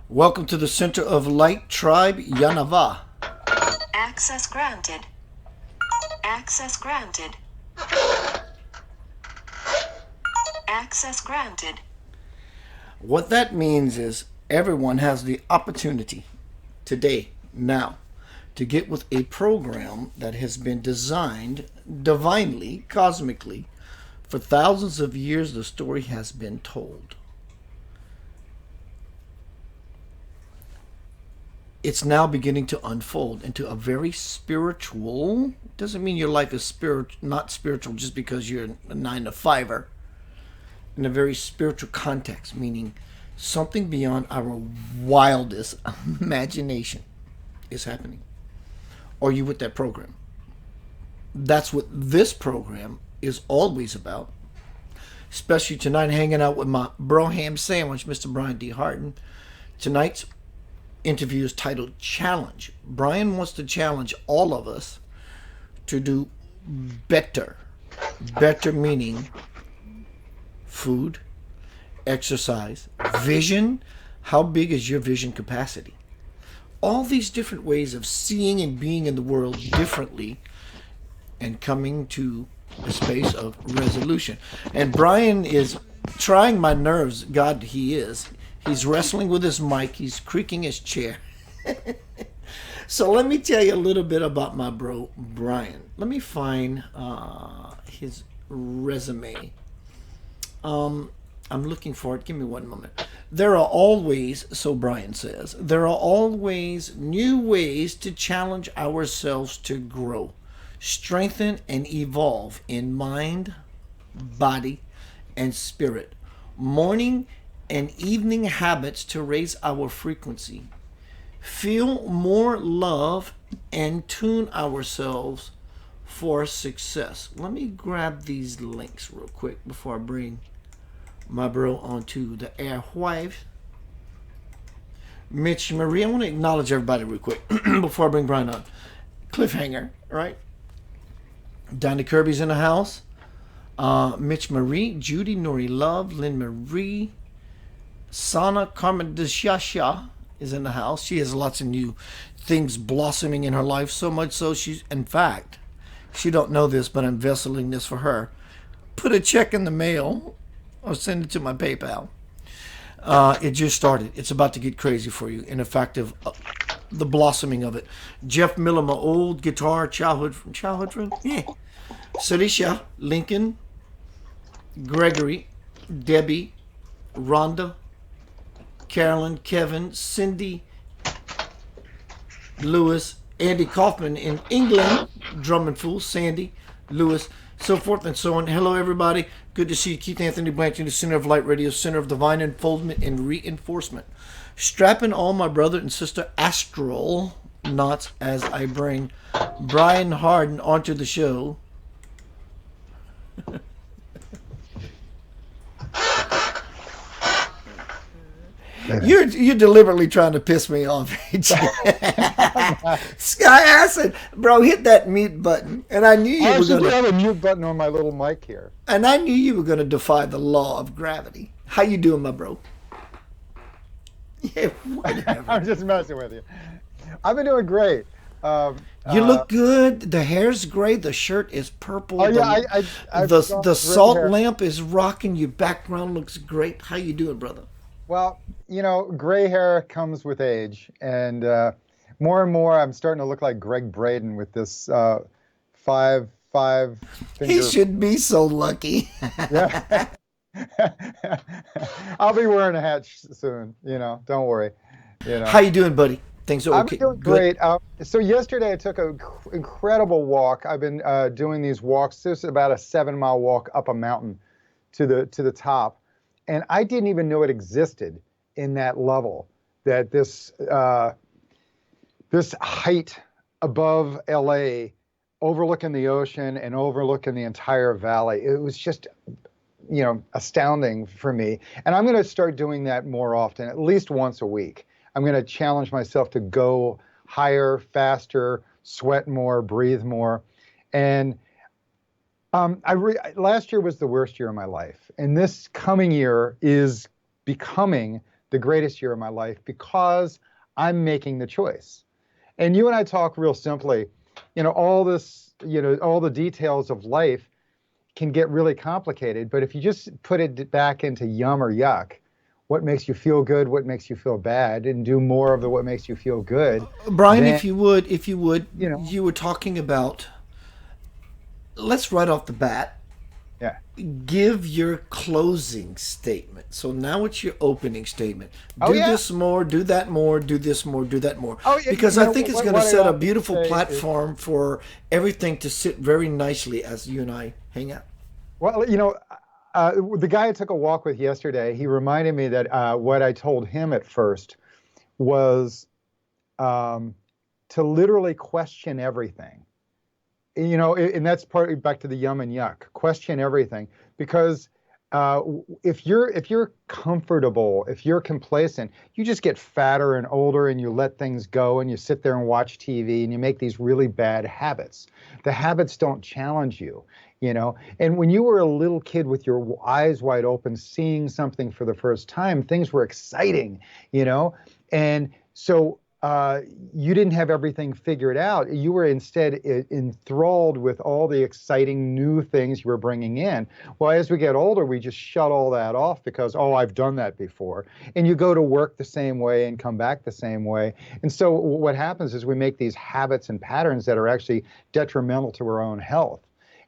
Welcome to the Center of Light Tribe Yanava. Access granted. Access granted. Access granted. What that means is everyone has the opportunity today, now, to get with a program that has been designed divinely, cosmically. For thousands of years, the story has been told. It's now beginning to unfold into a very spiritual. Doesn't mean your life is not spiritual just because you're a 9 to 5er. In a very spiritual context, meaning something beyond our wildest imagination is happening. Are you with that program? That's what this program is always about. Especially tonight, hanging out with my bro ham sandwich, Mr. Brian D. Hardin. Tonight's interview is titled Challenge. Brian wants to challenge all of us to do better. Better meaning food, exercise, vision. How big is your vision capacity? All these different ways of seeing and being in the world differently and coming to a space of resolution. And Brian is trying my nerves. God, he is. He's wrestling with his mic. He's creaking his chair. So let me tell you a little bit about my bro, Brian. Let me find his resume. I'm looking for it. Give me one moment. There are always, so Brian says, there are always new ways to challenge ourselves to grow, strengthen, and evolve in mind, body, and spirit. Morning and evening habits to raise our frequency. Feel more love and tune ourselves for success. Let me grab these links real quick before I bring my bro onto the airwaves. Mitch Marie, I want to acknowledge everybody real quick before I bring Brian on. Cliffhanger, right? Donnie Kirby's in the house. Mitch Marie, Judy, Nori Love, Lynn Marie, Sana Carmen Deshasha is in the house. She has lots of new things blossoming in her life, so much so she's, in fact, she don't know this, but I'm vesseling this for her. Put a check in the mail or send it to my PayPal. It just started. It's about to get crazy for you. In fact, of the blossoming of it. Jeff Miller, my old guitar childhood friend. Yeah. Sarisha, Lincoln, Gregory, Debbie, Rhonda, Carolyn, Kevin, Cindy, Lewis, Andy Kaufman in England, Drum and Fool, Sandy, Lewis, so forth and so on. Hello, everybody. Good to see you. Keith Anthony Blanchard, the Center of Light Radio, Center of Divine Unfoldment and Reinforcement. Strapping all my brother and sister astral knots as I bring Brian Hardin onto the show. You're deliberately trying to piss me off, Sky Acid, bro, hit that mute button, and I knew you I were actually going do have to. a mute button on my little mic here. And I knew you were going to defy the law of gravity. How you doing, my bro? Yeah, whatever. I'm just messing with you. I've been doing great. You look good. The hair's gray. The shirt is purple. Oh yeah, I've the got the gray salt hair. lamp is rocking. Your background looks great. How you doing, brother? Well, gray hair comes with age, and more and more, I'm starting to look like Greg Braden with this five finger. He should be so lucky. Yeah. I'll be wearing a hat soon. Don't worry. How you doing, buddy? Things are I'm okay. doing great. So yesterday I took an incredible walk. I've been doing these walks. This is about a 7-mile walk up a mountain to the top, and I didn't even know it existed in that level. That this height above LA, overlooking the ocean and overlooking the entire valley. It was just astounding for me. And I'm going to start doing that more often, at least once a week. I'm going to challenge myself to go higher, faster, sweat more, breathe more. And last year was the worst year of my life. And this coming year is becoming the greatest year of my life because I'm making the choice. And you and I talk real simply, all this, all the details of life can get really complicated, but if you just put it back into yum or yuck, what makes you feel good, what makes you feel bad, and do more of the what makes you feel good, Brian, then, if you would, you know, you were talking about. Let's right off the bat yeah. give your closing statement. So now it's your opening statement. Oh, Do yeah. this more, do that more, do this more, do that more. Oh, yeah. Because I think it's going to What I set a often beautiful say is, platform for everything to sit very nicely as you and I hang out. well, the guy I took a walk with yesterday, he reminded me that what I told him at first was um, to literally question everything. And that's partly back to the yum and yuck. Question everything, because if you're comfortable, if you're complacent, you just get fatter and older, and you let things go, and you sit there and watch TV, and you make these really bad habits. The habits don't challenge you, And when you were a little kid with your eyes wide open, seeing something for the first time, things were exciting, And so you didn't have everything figured out. You were instead enthralled with all the exciting new things you were bringing in. Well, as we get older, we just shut all that off because, oh, I've done that before. And you go to work the same way and come back the same way. And so what happens is we make these habits and patterns that are actually detrimental to our own health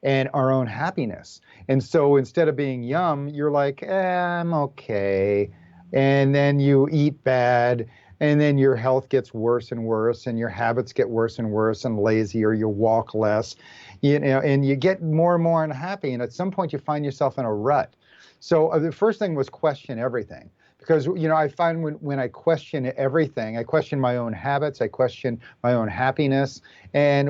and our own happiness. And so instead of being yum, you're like, I'm okay. And then you eat bad, and then your health gets worse and worse, and your habits get worse and worse, and lazier. You walk less, and you get more and more unhappy. And at some point, you find yourself in a rut. So the first thing was question everything, because I find when I question everything, I question my own habits, I question my own happiness, and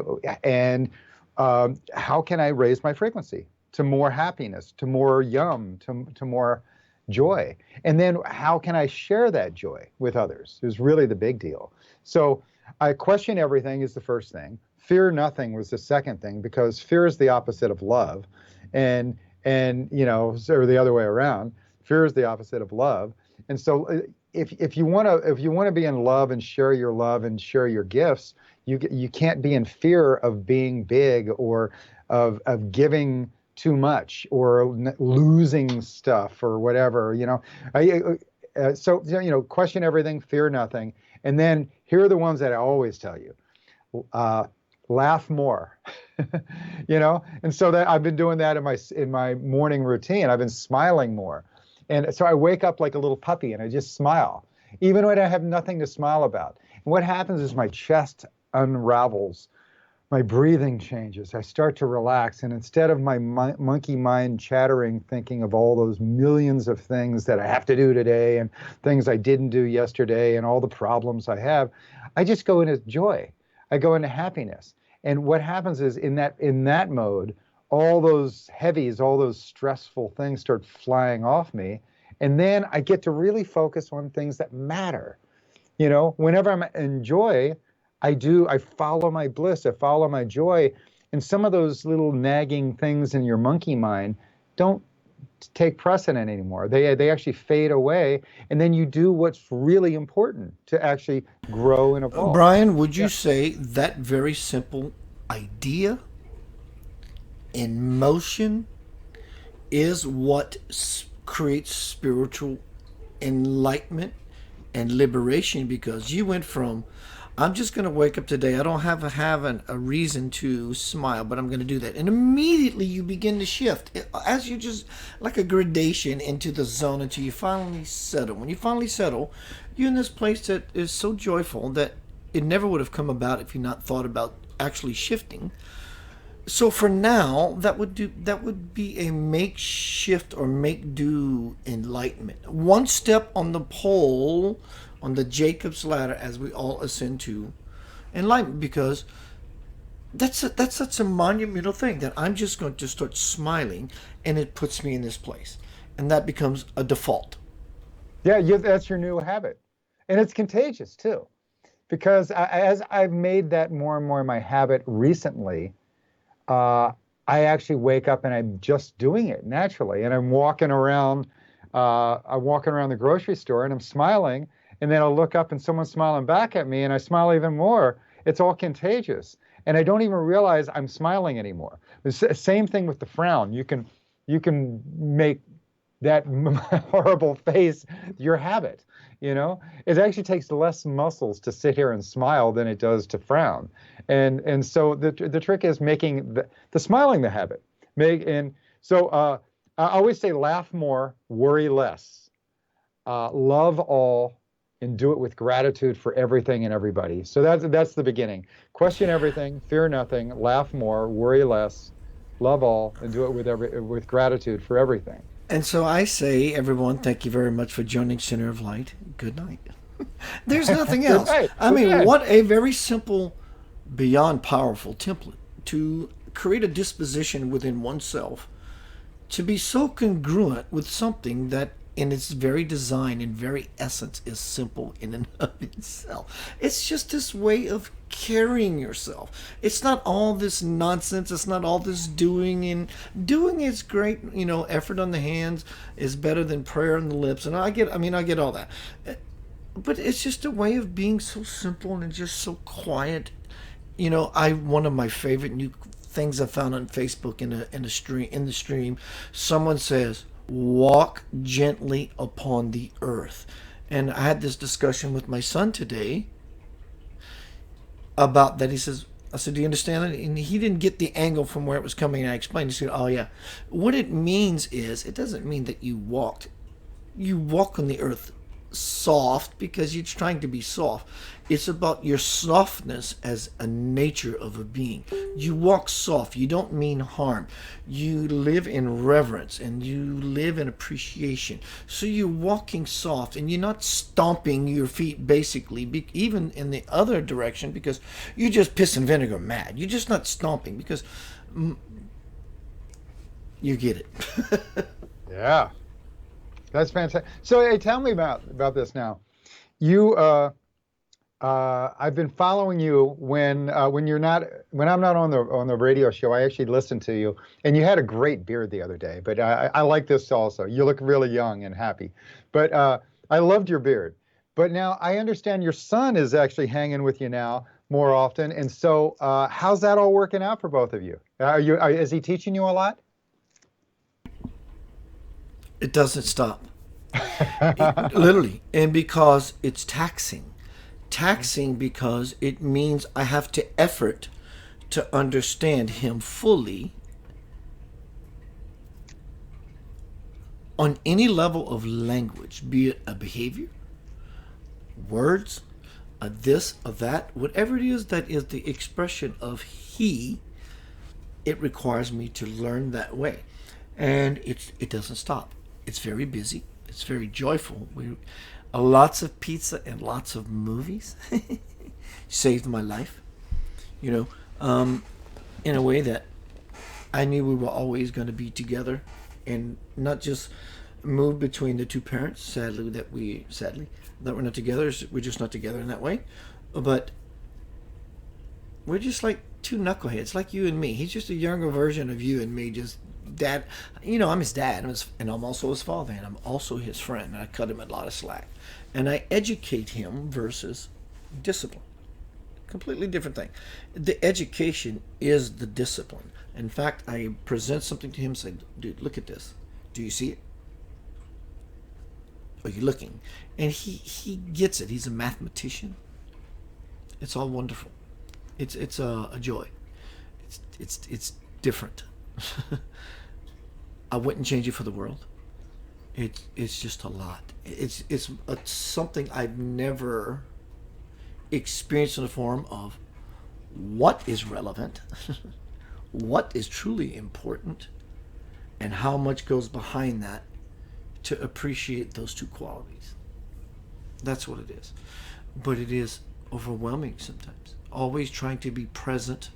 how can I raise my frequency to more happiness, to more yum, to more joy? And then how can I share that joy with others is really the big deal. So I question everything is the first thing. Fear nothing was the second thing, because fear is the opposite of love. And or the other way around. Fear is the opposite of love. And so if you want to be in love and share your gifts, you can't be in fear of being big, or of giving too much, or losing stuff, or whatever. Question everything, fear nothing, and then here are the ones that I always tell you: laugh more. And so that I've been doing that in my morning routine. I've been smiling more, and so I wake up like a little puppy and I just smile, even when I have nothing to smile about. And what happens is my chest unravels. My breathing changes. I start to relax. And instead of my monkey mind chattering, thinking of all those millions of things that I have to do today, and things I didn't do yesterday, and all the problems I have, I just go into joy. I go into happiness. And what happens is in that mode, all those heavies, all those stressful things start flying off me. And then I get to really focus on things that matter. Whenever I'm in joy, I follow my bliss, I follow my joy, and some of those little nagging things in your monkey mind don't take precedent anymore. They actually fade away, and then you do what's really important to actually grow and evolve. Brian, would you Yeah. say that very simple idea in motion is what creates spiritual enlightenment and liberation? Because you went from, I'm just going to wake up today. I don't have a reason to smile, but I'm going to do that. And immediately you begin to shift as you just like a gradation into the zone until you finally settle. When you finally settle, you're in this place that is so joyful that it never would have come about if you not thought about actually shifting. So for now, that would be a makeshift or make do enlightenment. One step on the pole, on the Jacob's ladder, as we all ascend to enlightenment, because that's such a monumental thing that I'm just going to start smiling, and it puts me in this place, and that becomes a default. Yeah, that's your new habit, and it's contagious too, because as I've made that more and more my habit recently, I actually wake up and I'm just doing it naturally, and I'm walking around I'm walking around the grocery store and I'm smiling, and then I'll look up and someone's smiling back at me, and I smile even more. It's all contagious, and I don't even realize I'm smiling anymore. The same thing with the frown. You can make that horrible face your habit. It actually takes less muscles to sit here and smile than it does to frown. And so the trick is making the smiling the habit. I always say laugh more, worry less, love all, and do it with gratitude for everything and everybody. So that's the beginning. Question everything, fear nothing, laugh more, worry less, love all, and do it with gratitude for everything. And so I say, everyone, thank you very much for joining Center of Light. Good night. There's nothing Good else. night. I We're mean, good. what a very simple, beyond powerful template to create a disposition within oneself to be so congruent with something that in its very design and very essence is simple in and of itself. It's just this way of carrying yourself. It's not all this nonsense. It's not all this doing, and doing is great. Effort on the hands is better than prayer on the lips. And I get all that. But it's just a way of being so simple and just so quiet. One of my favorite new things I found on Facebook in the stream, someone says, "Walk gently upon the earth." And I had this discussion with my son today about that. He says, I said, "Do you understand that?" And he didn't get the angle from where it was coming. And I explained. He said, "Oh yeah, what it means is it doesn't mean that you walk on the earth soft because you're trying to be soft. It's about your softness as a nature of a being. You walk soft. You don't mean harm. You live in reverence and you live in appreciation. So you're walking soft and you're not stomping your feet basically, even in the other direction, because you're just piss and vinegar mad. You're just not stomping because you get it." Yeah, that's fantastic. So, hey, tell me about this now. You, I've been following you when I'm not on the radio show. I actually listen to you, and you had a great beard the other day. But I like this also. You look really young and happy. But I loved your beard. But now I understand your son is actually hanging with you now more often. And so, how's that all working out for both of you? Is he teaching you a lot? It doesn't stop. Literally. And because it's taxing because it means I have to effort to understand him fully on any level of language, be it a behavior, words, a this, a that, whatever it is that is the expression of he. It requires me to learn that way, and it doesn't stop. It's very busy. It's very joyful. Lots of pizza and lots of movies saved my life. You know, in a way that I knew we were always going to be together, and not just move between the two parents. Sadly, that we're not together. We're just not together in that way. But we're just like two knuckleheads, like you and me. He's just a younger version of you and me. Just dad. I'm his dad, and I'm also his father, and I'm also his friend. And I cut him a lot of slack, and I educate him versus discipline. Completely different thing. The education is the discipline. In fact, I present something to him, say, "Dude, look at this. Do you see it? Are you looking?" And he gets it. He's a mathematician. It's all wonderful. It's a joy. It's different. I wouldn't change it for the world. It's just a lot. It's something I've never experienced in the form of what is relevant, what is truly important, and how much goes behind that to appreciate those two qualities. That's what it is. But it is overwhelming sometimes. Always trying to be present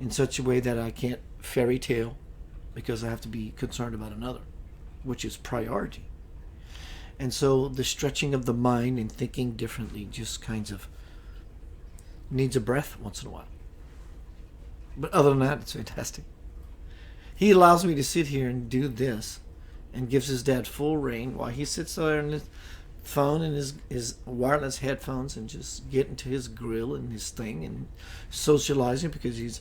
in such a way that I can't fairy tale because I have to be concerned about another, which is priority. And so the stretching of the mind and thinking differently just kinds of needs a breath once in a while. But other than that, it's fantastic. He allows me to sit here and do this and gives his dad full reign while he sits there on his phone and his wireless headphones and just get into his grill and his thing and socializing because he's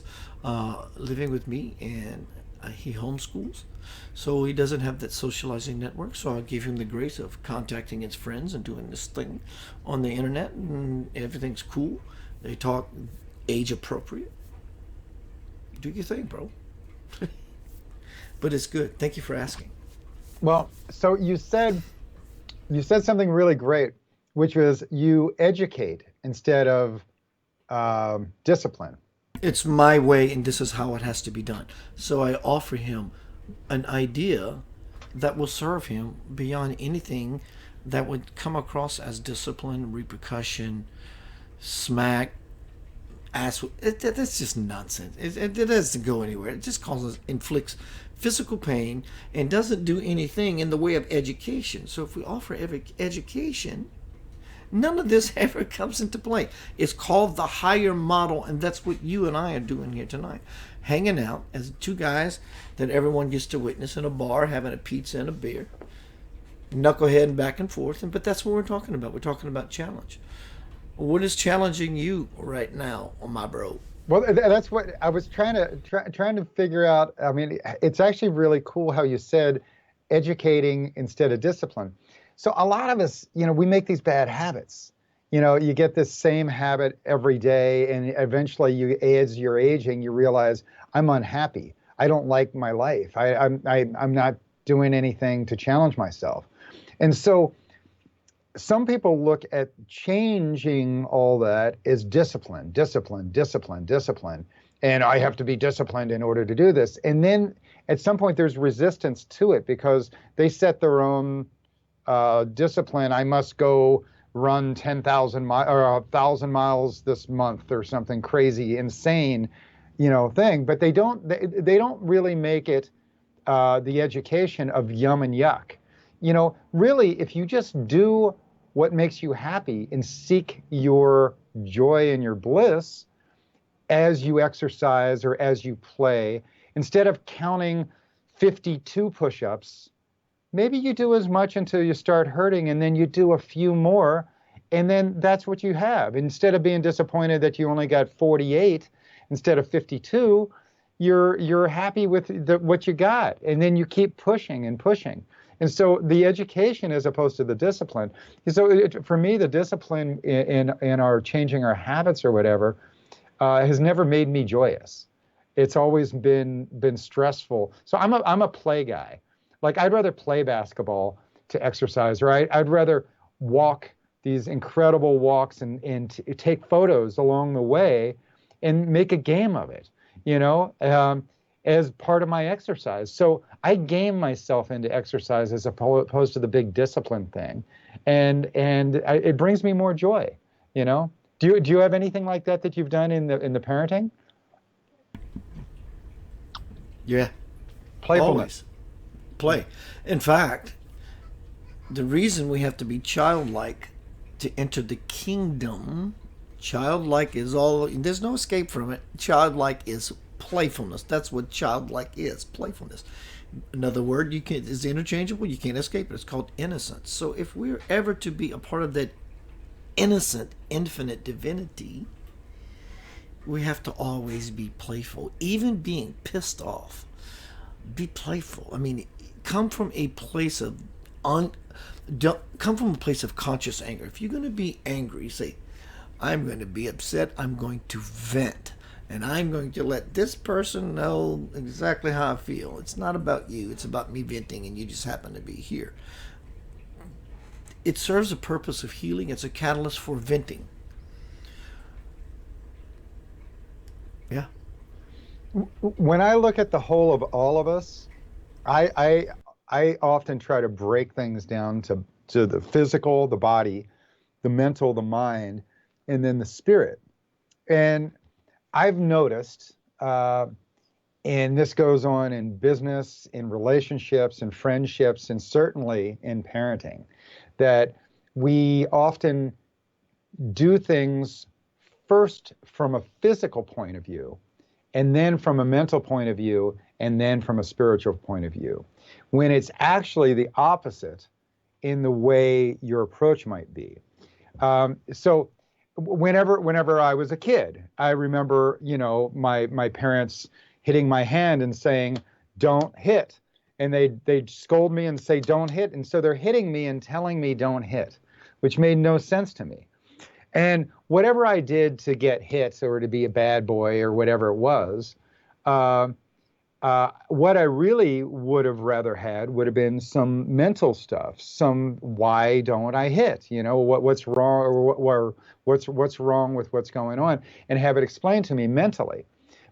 living with me and he homeschools. So he doesn't have that socializing network. So I give him the grace of contacting his friends and doing this thing on the internet, and everything's cool. They talk age appropriate. Do your thing, bro. But it's good. Thank you for asking. Well, so you said something really great, which was you educate instead of discipline. It's my way, and this is how it has to be done. So I offer him an idea that will serve him beyond anything that would come across as discipline, repercussion, smack, ass. That's just nonsense. It doesn't go anywhere. It just inflicts physical pain and doesn't do anything in the way of education. So if we offer education, none of this ever comes into play. It's called the higher model, and that's what you and I are doing here tonight. Hanging out as two guys that everyone gets to witness in a bar, having a pizza and a beer, knuckleheading back and forth. But that's what we're talking about. We're talking about challenge. What is challenging you right now, my bro? Well, that's what I was trying to figure out. I mean, it's actually really cool how you said educating instead of discipline. So a lot of us, we make these bad habits. You get this same habit every day, and eventually, as you're aging, you realize I'm unhappy. I don't like my life. I'm not doing anything to challenge myself, and so some people look at changing all that as discipline, discipline, discipline, discipline, and I have to be disciplined in order to do this. And then at some point, there's resistance to it because they set their own discipline. I must go run 10,000 miles or 1,000 miles this month or something crazy, insane, thing. But they don't really make it the education of yum and yuck. Really, if you just do what makes you happy and seek your joy and your bliss as you exercise or as you play, instead of counting 52 push-ups, maybe you do as much until you start hurting, and then you do a few more, and then that's what you have. Instead of being disappointed that you only got 48 instead of 52, you're happy with what you got, and then you keep pushing and pushing. And so the education as opposed to the discipline. So for me, the discipline in our changing our habits or whatever has never made me joyous. It's always been stressful. So I'm a play guy. Like I'd rather play basketball to exercise, right? I'd rather walk these incredible walks and take photos along the way and make a game of it, as part of my exercise. So I game myself into exercise as opposed to the big discipline thing. And it brings me more joy, Do you have anything like that you've done in the parenting? Yeah. Playfulness. Always. Play. In fact, the reason we have to be childlike to enter the kingdom, childlike is all, there's no escape from it. Childlike is playfulness. That's what childlike is, playfulness. Another word is interchangeable. You can't escape it. It's called innocence. So if we're ever to be a part of that innocent, infinite divinity, we have to always be playful. Even being pissed off, be playful. I mean, come from a place of conscious anger. If you're going to be angry, say, I'm going to be upset. I'm going to vent. And I'm going to let this person know exactly how I feel. It's not about you. It's about me venting, and you just happen to be here. It serves a purpose of healing. It's a catalyst for venting. Yeah. When I look at the whole of all of us, I often try to break things down to the physical, the body, the mental, the mind, and then the spirit. And I've noticed, and this goes on in business, in relationships, in friendships, and certainly in parenting, that we often do things first from a physical point of view, and then from a mental point of view, and then from a spiritual point of view, when it's actually the opposite in the way your approach might be. So whenever I was a kid, I remember, my parents hitting my hand and saying, "Don't hit." And they'd scold me and say, "Don't hit." And so they're hitting me and telling me don't hit, which made no sense to me. And whatever I did to get hits or to be a bad boy or whatever it was, what I really would have rather had would have been some mental stuff, some why don't I hit? What's wrong, or what's wrong with what's going on, and have it explained to me mentally.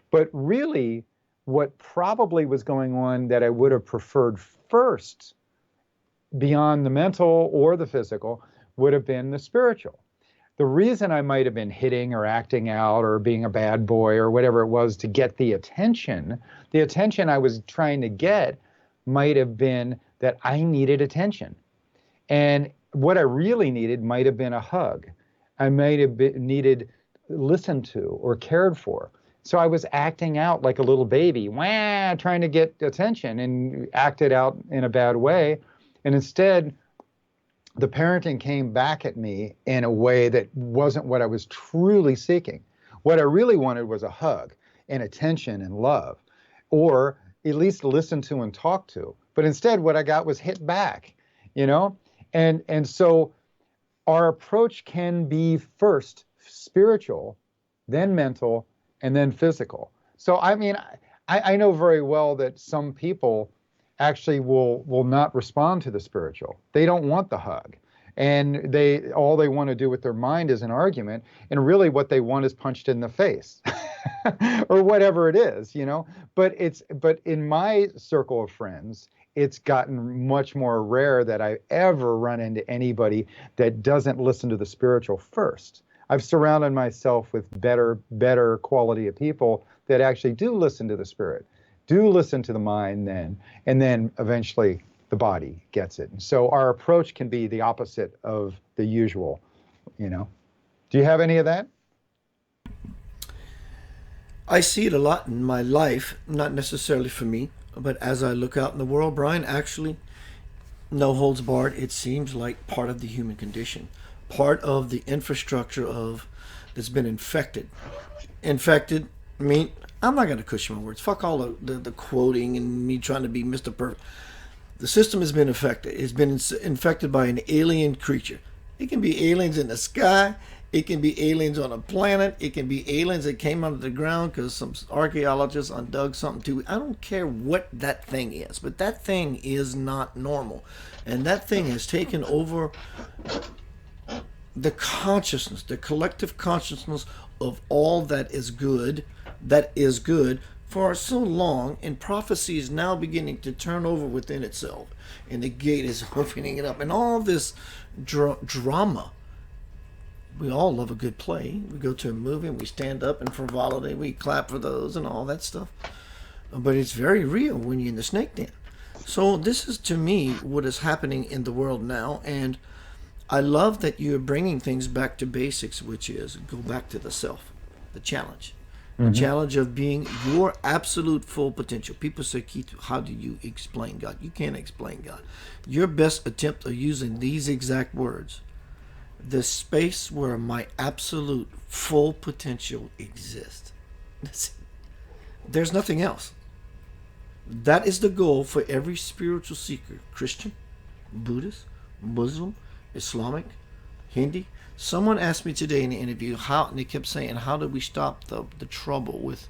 But really, what probably was going on that I would have preferred first, beyond the mental or the physical, would have been the spiritual. The reason I might have been hitting or acting out or being a bad boy or whatever it was to get the attention I was trying to get might have been that I needed attention. And what I really needed might have been a hug. I might have needed listened to or cared for. So I was acting out like a little baby, wah, trying to get attention, and acted out in a bad way. And instead, the parenting came back at me in a way that wasn't what I was truly seeking. What I really wanted was a hug and attention and love, or at least listen to and talk to. But instead, what I got was hit back, And so our approach can be first spiritual, then mental, and then physical. So, I know very well that some people actually will not respond to the spiritual. They don't want the hug. And all they want to do with their mind is an argument. And really what they want is punched in the face or whatever it is, But in my circle of friends, it's gotten much more rare that I ever run into anybody that doesn't listen to the spiritual first. I've surrounded myself with better quality of people that actually do listen to the spirit, do listen to the mind then, and then eventually the body gets it. And so our approach can be the opposite of the usual, Do you have any of that? I see it a lot in my life, not necessarily for me, but as I look out in the world, Brian, actually, no holds barred, it seems like part of the human condition, part of the infrastructure that's been infected. Infected, I'm not going to cushion my words. Fuck all the quoting and me trying to be Mr. Perfect. The system has been affected. It's been infected by an alien creature. It can be aliens in the sky. It can be aliens on a planet. It can be aliens that came out of the ground because some archaeologists undug something too. I don't care what that thing is, but that thing is not normal. And that thing has taken over the consciousness, the collective consciousness of all that is good for so long, and prophecy is now beginning to turn over within itself, and the gate is opening it up, and all this drama. We all love a good play. We go to a movie and we stand up, and frivolity, we clap for those and all that stuff. But it's very real when you're in the snake den. So this is, to me, what is happening in the world now, and I love that you're bringing things back to basics, which is go back to the self, the challenge. The challenge of being your absolute full potential. People say, Keith, how do you explain God? You can't explain God. Your best attempt of using these exact words: the space where my absolute full potential exists. There's nothing else. That is the goal for every spiritual seeker: Christian, Buddhist, Muslim, Islamic, Hindi. Someone asked me today in the interview and they kept saying, how do we stop the trouble with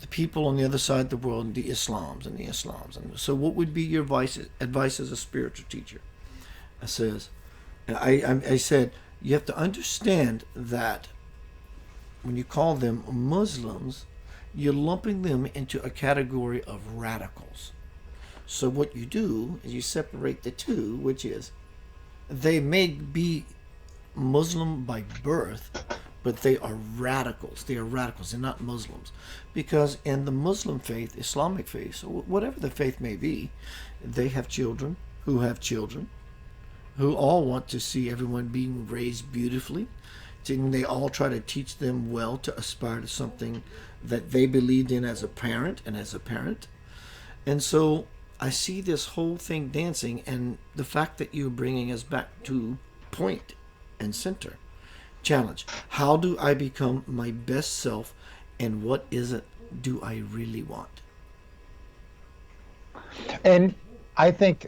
the people on the other side of the world, the Islams? And so what would be your advice as a spiritual teacher? I said, you have to understand that when you call them Muslims, you're lumping them into a category of radicals. So what you do is you separate the two, which is they may be Muslim by birth, but they are radicals. They're not Muslims. Because in the Muslim faith, Islamic faith, or whatever the faith may be, they have children who all want to see everyone being raised beautifully, Didn't they all try to teach them well to aspire to something that they believed in as a parent and as a parent? And so I see this whole thing dancing, and the fact that you're bringing us back to point and center. Challenge. How do I become my best self, and what is it do I really want? And I think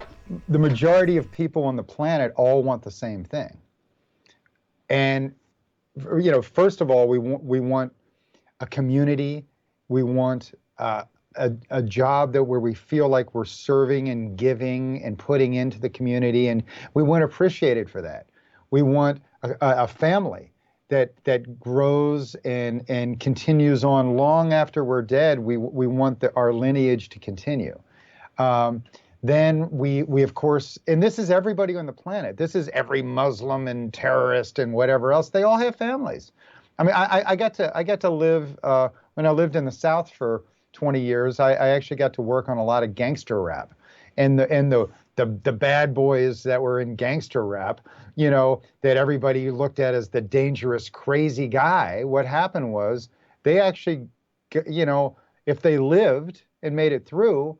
the majority of people on the planet all want the same thing. And first of all, we want a community. We want a job where we feel like we're serving and giving and putting into the community, and we want appreciated for that. We want a family that grows and continues on long after we're dead. We want our lineage to continue. Then we of course, and this is everybody on the planet. This is every Muslim and terrorist and whatever else. They all have families. I mean, I got to live when I lived in the South for 20 years. I actually got to work on a lot of gangster rap, and the bad boys that were in gangster rap, that everybody looked at as the dangerous, crazy guy. What happened was they actually, if they lived and made it through,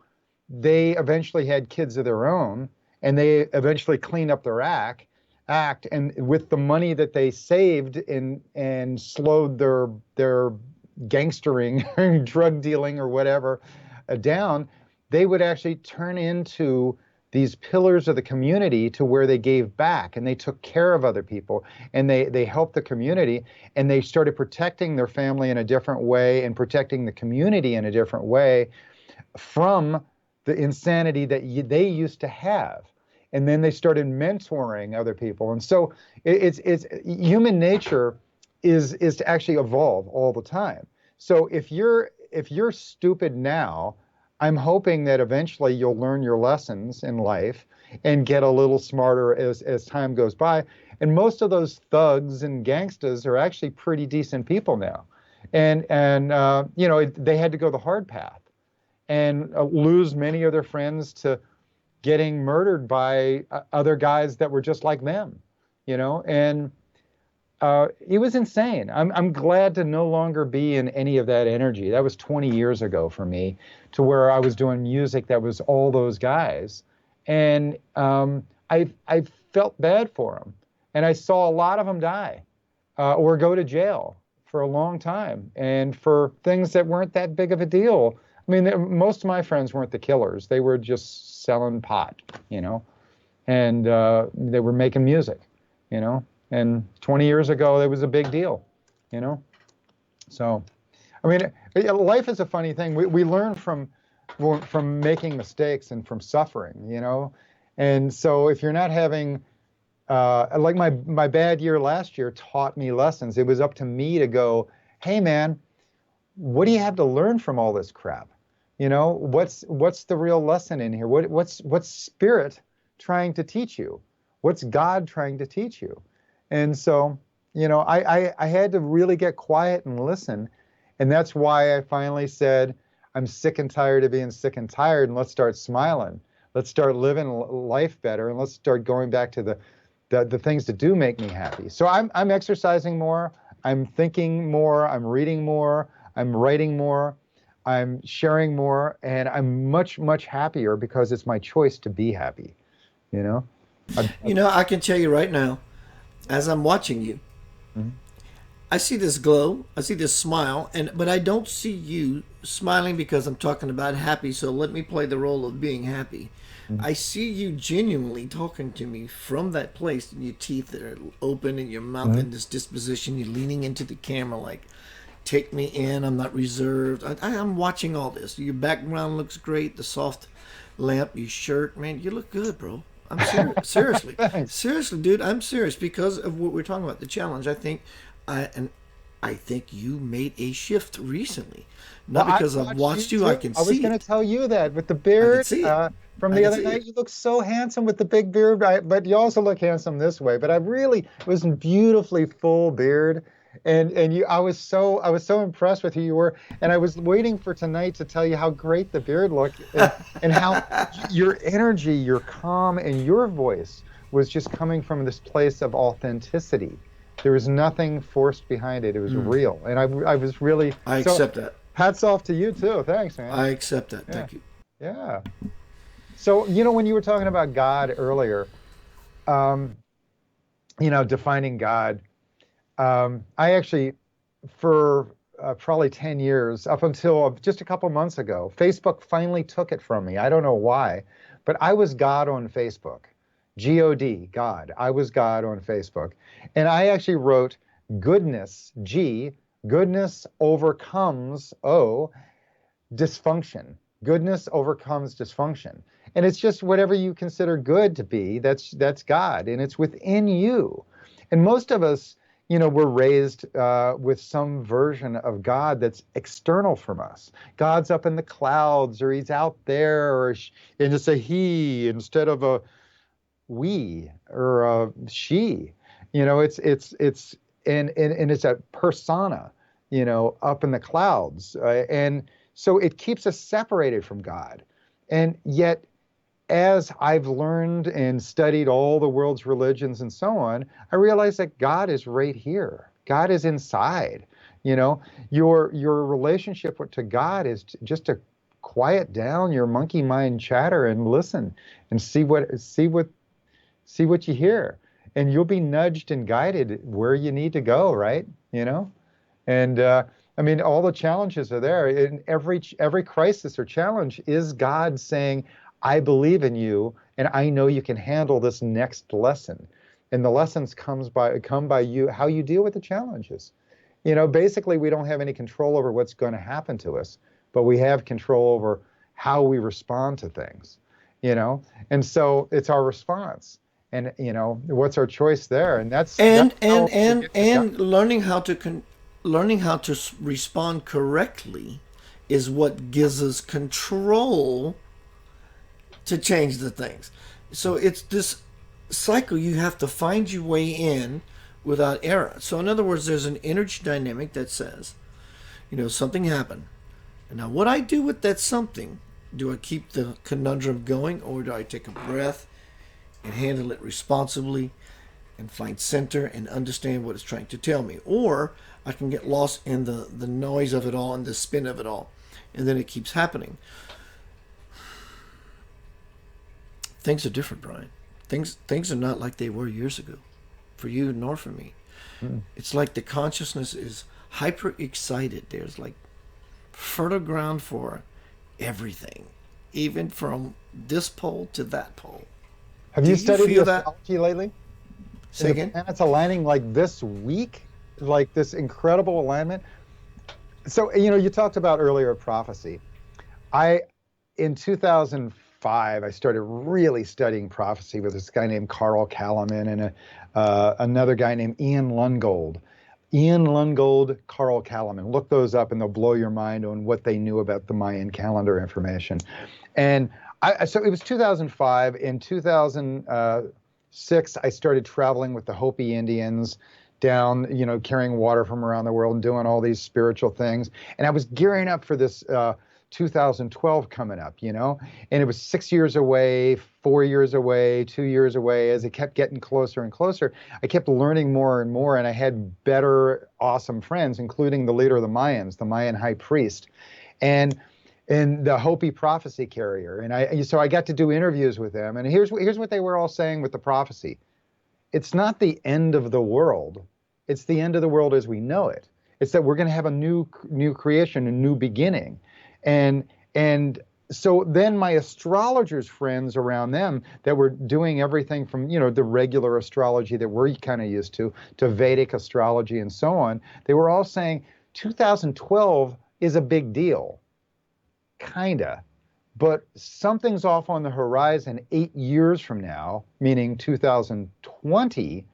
they eventually had kids of their own, and they eventually cleaned up their act, and with the money that they saved and slowed their gangstering, drug dealing, or whatever down, they would actually turn into these pillars of the community to where they gave back, and they took care of other people, and they helped the community, and they started protecting their family in a different way and protecting the community in a different way from the insanity that they used to have. And then they started mentoring other people. And so it's human nature is to actually evolve all the time. So if you're stupid now, I'm hoping that eventually you'll learn your lessons in life and get a little smarter as time goes by. And most of those thugs and gangsters are actually pretty decent people now. And they had to go the hard path and lose many of their friends to getting murdered by other guys that were just like them, and it was insane. I'm glad to no longer be in any of that energy. That was 20 years ago for me, to where I was doing music that was all those guys, and I felt bad for them, and I saw a lot of them die or go to jail for a long time, and for things that weren't that big of a deal. I mean, most of my friends weren't the killers. They were just selling pot, and they were making music, and 20 years ago, it was a big deal, So, I mean, life is a funny thing. We learn from making mistakes and from suffering, and so if you're not having, like my bad year last year taught me lessons. It was up to me to go, hey, man, what do you have to learn from all this crap? What's the real lesson in here? What's spirit trying to teach you? What's God trying to teach you? And so, I had to really get quiet and listen. And that's why I finally said, I'm sick and tired of being sick and tired, and let's start smiling. Let's start living life better, and let's start going back to the things that do make me happy. So I'm exercising more, I'm thinking more, I'm reading more, I'm writing more, I'm sharing more, and I'm much, much happier because it's my choice to be happy, I can tell you right now, as I'm watching you, mm-hmm. I see this glow, I see this smile, but I don't see you smiling because I'm talking about happy, so let me play the role of being happy. Mm-hmm. I see you genuinely talking to me from that place, and your teeth are open and your mouth in this disposition, you're leaning into the camera like, take me in, I'm not reserved. I'm watching all this. Your background looks great, the soft lamp, your shirt, man, you look good, bro. I'm serious. Seriously. Seriously, dude, I'm serious because of what we're talking about, the challenge. I think you made a shift recently. Not because I've watched you, I can see it. I was going to tell you that with the beard. From the other night, you look so handsome with the big beard, but you also look handsome this way. But it was a beautifully full beard. And I was so impressed with who you were, and I was waiting for tonight to tell you how great the beard looked, and how your energy, your calm, and your voice was just coming from this place of authenticity, There was nothing forced behind it. It was Mm, real. And I was really, I so accept that. hats off to you too. Thanks, man. I accept that. Yeah. Thank you. Yeah. So, when you were talking about God earlier, um, defining God, I actually, for probably 10 years, up until just a couple months ago, Facebook finally took it from me. I don't know why, but I was God on Facebook. God, God. I was God on Facebook. And I actually wrote goodness, G, goodness overcomes O, dysfunction. Goodness overcomes dysfunction. And it's just whatever you consider good to be, that's God, and it's within you. And most of us, were raised with some version of God that's external from us. God's up in the clouds, or he's out there, and it's a he instead of a we or a she. It's and it's a persona, up in the clouds, and so it keeps us separated from God. And yet, as I've learned and studied all the world's religions and so on, I realize that God is right here. God is inside. Your relationship to God is just to quiet down your monkey mind chatter and listen and see what you hear, and you'll be nudged and guided where you need to go, right? And I mean, all the challenges are there. In every crisis or challenge is God saying, I believe in you, and I know you can handle this next lesson. And the lessons come by you, how you deal with the challenges. Basically, we don't have any control over what's going to happen to us, but we have control over how we respond to things. And so it's our response, and what's our choice there, and that's And how and we and get to God. and learning how to respond correctly is what gives us control to change the things. So it's this cycle. You have to find your way in without error. So in other words, there's an energy dynamic that says, something happened. And now what I do with that something, do I keep the conundrum going, or do I take a breath and handle it responsibly and find center and understand what it's trying to tell me? Or I can get lost in the noise of it all and the spin of it all. And then it keeps happening. Things are different, Brian. Things are not like they were years ago, for you nor for me. Mm. It's like the consciousness is hyper excited. There's like fertile ground for everything, even from this pole to that pole. Have Do you you studied the feel that? astrology lately? Say The again? planets aligning like this week, like this incredible alignment. So, you talked about earlier prophecy. I In 2005, I started really studying prophecy with this guy named Carl Kalaman and another guy named Ian Lungold. Ian Lungold, Carl Kalaman. Look those up and they'll blow your mind on what they knew about the Mayan calendar information. And so it was 2005. In 2006, I started traveling with the Hopi Indians down, carrying water from around the world and doing all these spiritual things. And I was gearing up for this 2012 coming up, and it was 6 years away, 4 years away, 2 years away. As it kept getting closer and closer, I kept learning more and more, and I had better, awesome friends, including the leader of the Mayans, the Mayan high priest, and the Hopi prophecy carrier. And so I got to do interviews with them, and here's what they were all saying with the prophecy. It's not the end of the world. It's the end of the world as we know it. It's that we're going to have a new creation, a new beginning. And so then my astrologers friends around them that were doing everything from, the regular astrology that we're kind of used to Vedic astrology and so on, they were all saying 2012 is a big deal. Kinda. But something's off on the horizon 8 years from now, meaning 2020,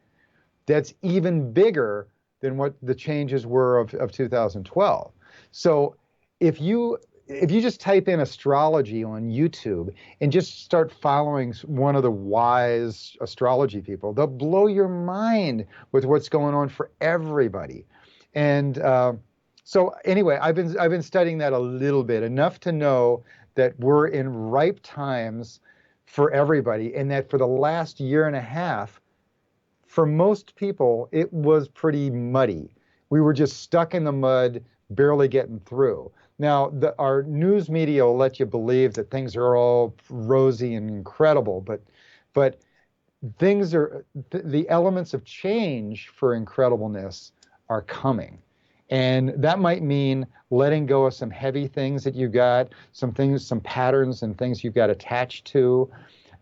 that's even bigger than what the changes were of 2012. So if you just type in astrology on YouTube and just start following one of the wise astrology people, they'll blow your mind with what's going on for everybody. And so anyway, I've been studying that a little bit, enough to know that we're in ripe times for everybody, and that for the last year and a half, for most people, it was pretty muddy. We were just stuck in the mud, barely getting through. Now, our news media will let you believe that things are all rosy and incredible, but things are the elements of change for incredibleness are coming. And that might mean letting go of some heavy things that you got, some things, some patterns and things you've got attached to.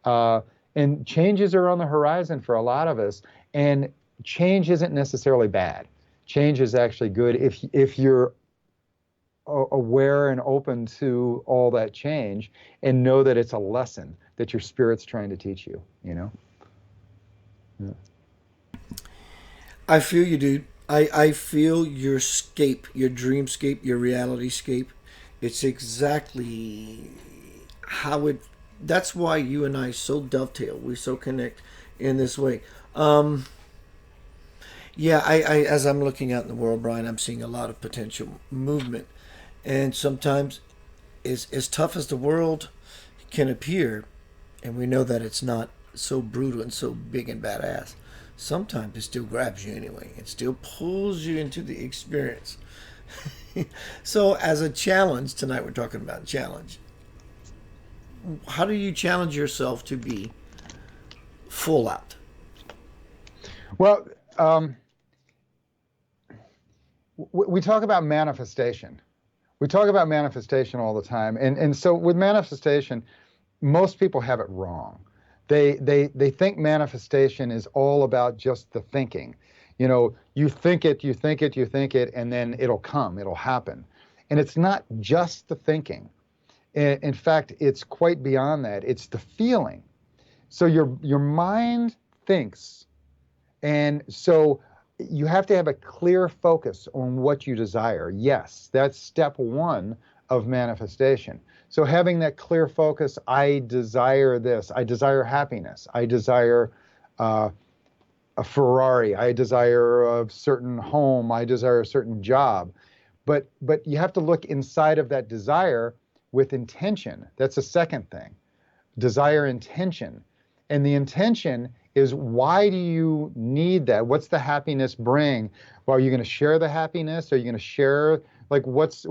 And changes are on the horizon for a lot of us. And change isn't necessarily bad. Change is actually good if you're aware and open to all that change and know that it's a lesson that your spirit's trying to teach you, you know? Yeah. I feel you, dude. I feel your scape, your dreamscape, your reality scape. It's exactly how it. That's why you and I so dovetail. We so connect in this way. Yeah, as I'm looking out in the world, Brian, I'm seeing a lot of potential movement, and sometimes, as tough as the world can appear, and we know that it's not so brutal and so big and badass. Sometimes it still grabs you anyway. It still pulls you into the experience. So, as a challenge tonight, we're talking about challenge. How do you challenge yourself to be full out? Well, we talk about manifestation. We talk about manifestation all the time. And so with manifestation, most people have it wrong. They think manifestation is all about just the thinking. You know, you think it, you think it, you think it, and then it'll come, it'll happen. And it's not just the thinking. In fact, it's quite beyond that. It's the feeling. So your mind thinks, and so you have to have a clear focus on what you desire. Yes, that's step one of manifestation. So having that clear focus, I desire this. I desire happiness. I desire a Ferrari. I desire a certain home. I desire a certain job. But you have to look inside of that desire with intention. That's the second thing. Desire intention. And the intention is, why do you need that? What's the happiness bring? Well, are you going to share the happiness? Are you going to share, like, what's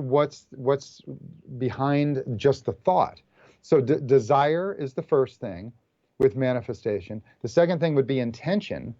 behind just the thought? So desire is the first thing with manifestation. The second thing would be intention.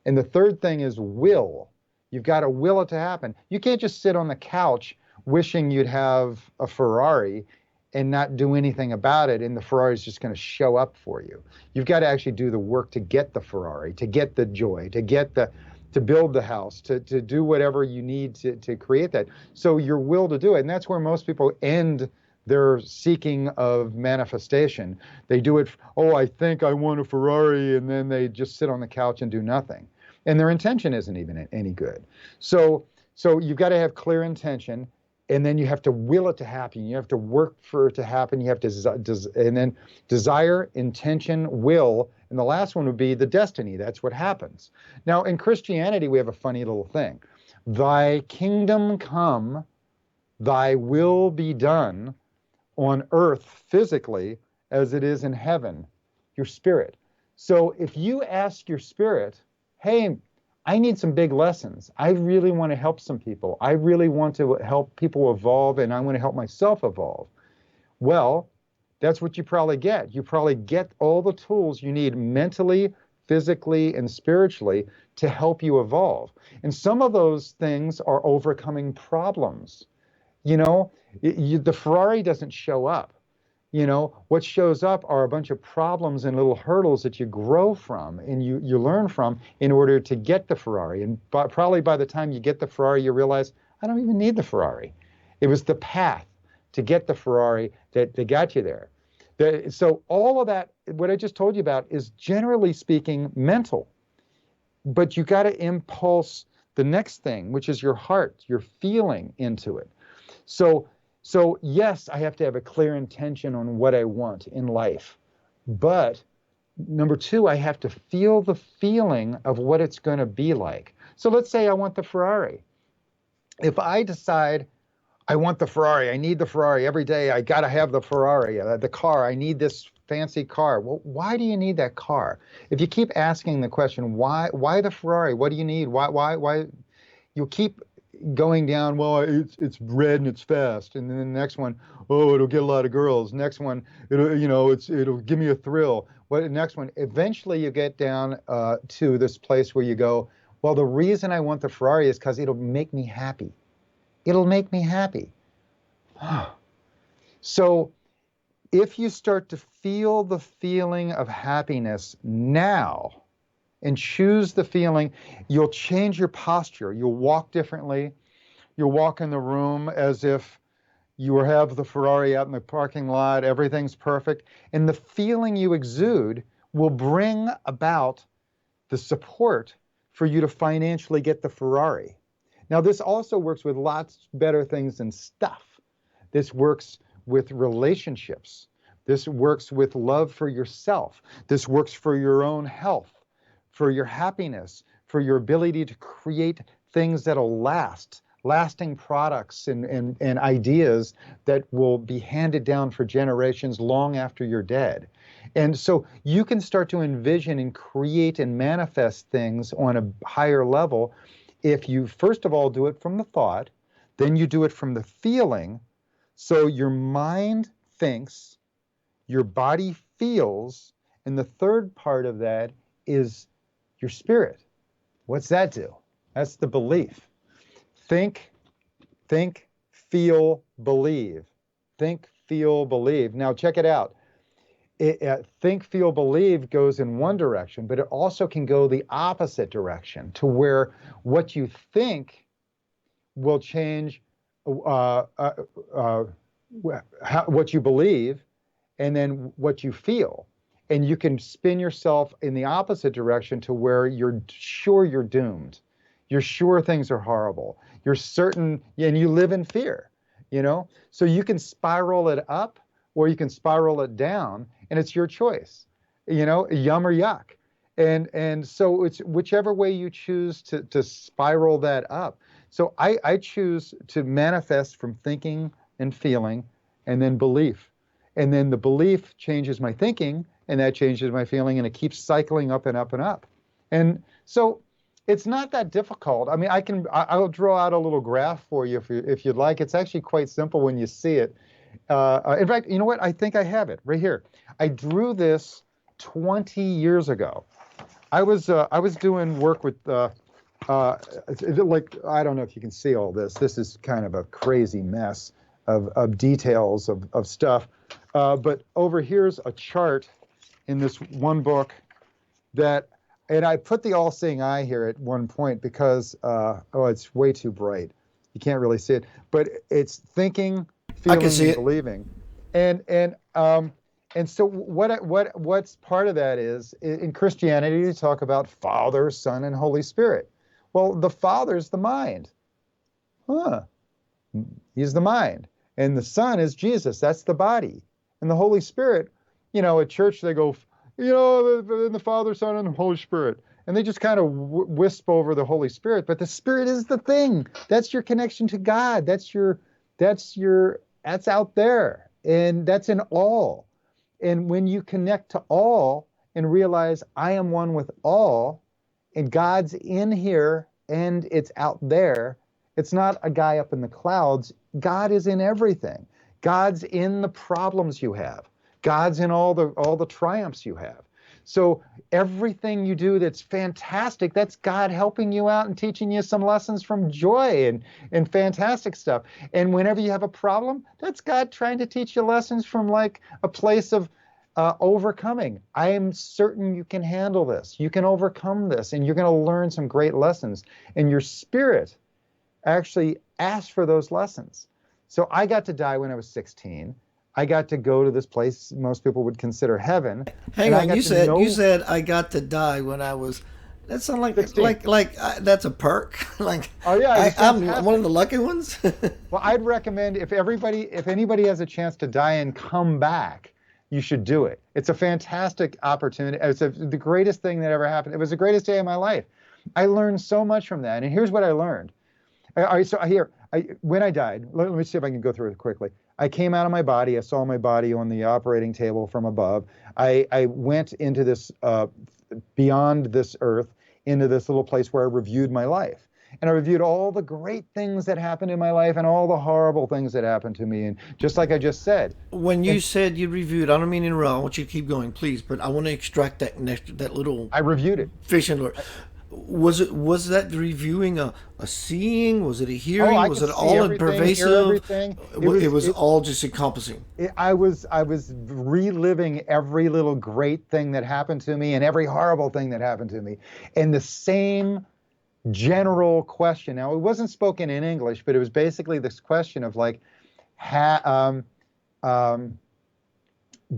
And the third thing is will. You've got to will it to happen. You can't just sit on the couch wishing you'd have a Ferrari and not do anything about it, and the Ferrari is just going to show up for you. You've got to actually do the work to get the Ferrari, to get the joy, to build the house, to do whatever you need to create that. So your will to do it, and that's where most people end their seeking of manifestation. They do it, oh, I think I want a Ferrari, and then they just sit on the couch and do nothing. And their intention isn't even any good. So you've got to have clear intention. And then you have to will it to happen. You have to work for it to happen. You have to, and then desire, intention, will, and the last one would be the destiny. That's what happens. Now, in Christianity, we have a funny little thing. Thy kingdom come, thy will be done on earth physically as it is in heaven, your spirit. So if you ask your spirit, hey, I need some big lessons. I really want to help some people. I really want to help people evolve, and I want to help myself evolve. Well, that's what you probably get. You probably get all the tools you need mentally, physically, and spiritually to help you evolve. And some of those things are overcoming problems. You know, the Ferrari doesn't show up. You know, what shows up are a bunch of problems and little hurdles that you grow from and you learn from in order to get the Ferrari. And probably by the time you get the Ferrari, you realize, I don't even need the Ferrari. It was the path to get the Ferrari that got you there. So all of that, what I just told you about, is generally speaking mental. But you got to impulse the next thing, which is your heart, your feeling into it. So yes, I have to have a clear intention on what I want in life. But number two, I have to feel the feeling of what it's going to be like. So let's say I want the Ferrari. If I decide I want the Ferrari, I need the Ferrari every day, I got to have the Ferrari, the car, I need this fancy car. Well, why do you need that car? If you keep asking the question, why the Ferrari? What do you need? Why? You'll keep going down, well, it's red and it's fast. And then the next one, oh, it'll get a lot of girls. Next one, it'll give me a thrill. What next one? Eventually you get down to this place where you go, well, the reason I want the Ferrari is because it'll make me happy. It'll make me happy. So if you start to feel the feeling of happiness now and choose the feeling, you'll change your posture. You'll walk differently. You'll walk in the room as if you have the Ferrari out in the parking lot. Everything's perfect. And the feeling you exude will bring about the support for you to financially get the Ferrari. Now, this also works with lots better things than stuff. This works with relationships. This works with love for yourself. This works for your own health, for your happiness, for your ability to create things that'll last, lasting products and ideas that will be handed down for generations long after you're dead. And so you can start to envision and create and manifest things on a higher level if you, first of all, do it from the thought, then you do it from the feeling. So your mind thinks, your body feels, and the third part of that is your spirit. What's that do? That's the belief. Think, feel, believe. Think, feel, believe. Now check it out. Think, feel, believe goes in one direction, but it also can go the opposite direction to where what you think will change what you believe and then what you feel. And you can spin yourself in the opposite direction to where you're sure you're doomed. You're sure things are horrible. You're certain, and you live in fear, So you can spiral it up or you can spiral it down, and it's your choice, yum or yuck. And so it's whichever way you choose to spiral that up. So I choose to manifest from thinking and feeling and then belief. And then the belief changes my thinking, and that changes my feeling, and it keeps cycling up and up and up. And so it's not that difficult. I mean, I'll draw out a little graph for you if you'd like. It's actually quite simple when you see it. In fact, you know what? I think I have it right here. I drew this 20 years ago. I was doing work with like, I don't know if you can see all this. This is kind of a crazy mess of details of stuff. But over here's a chart in this one book and I put the all-seeing eye here at one point because, it's way too bright. You can't really see it. But it's thinking, feeling, and believing. And so what's part of that is, in Christianity, you talk about Father, Son, and Holy Spirit. Well, the Father's the mind. He's the mind. And the Son is Jesus. That's the body. And the Holy Spirit, at church they go, the Father, Son, and the Holy Spirit. And they just kind of wisp over the Holy Spirit. But the Spirit is the thing. That's your connection to God. That's out there. And that's in all. And when you connect to all and realize I am one with all, and God's in here and it's out there, it's not a guy up in the clouds. God is in everything. God's in the problems you have. God's in all the triumphs you have. So everything you do that's fantastic, that's God helping you out and teaching you some lessons from joy and fantastic stuff. And whenever you have a problem, that's God trying to teach you lessons from like a place of overcoming. I am certain you can handle this. You can overcome this, and you're going to learn some great lessons. And your spirit actually asks for those lessons. So I got to die when I was 16. I got to go to this place most people would consider heaven. Hang on, you said I got to die when I was. That sounds like 16. That's a perk. Like, oh yeah, I'm one of the lucky ones. Well, I'd recommend if anybody has a chance to die and come back, you should do it. It's a fantastic opportunity. It's the greatest thing that ever happened. It was the greatest day of my life. I learned so much from that. And here's what I learned. So here, when I died, let me see if I can go through it quickly. I came out of my body. I saw my body on the operating table from above. I went into this, beyond this earth, into this little place where I reviewed my life. And I reviewed all the great things that happened in my life and all the horrible things that happened to me. And just like I just said, When you and said you reviewed, I don't mean to interrupt. I want you to keep going, please. But I want to extract that little I reviewed it. fish and lure. Was that reviewing a seeing? Was it a Oh, hearing? I Was could it see all everything, hear pervasive? everything. It was all just encompassing. I was reliving every little great thing that happened to me and every horrible thing that happened to me. And the same general question. Now, it wasn't spoken in English, but it was basically this question of like,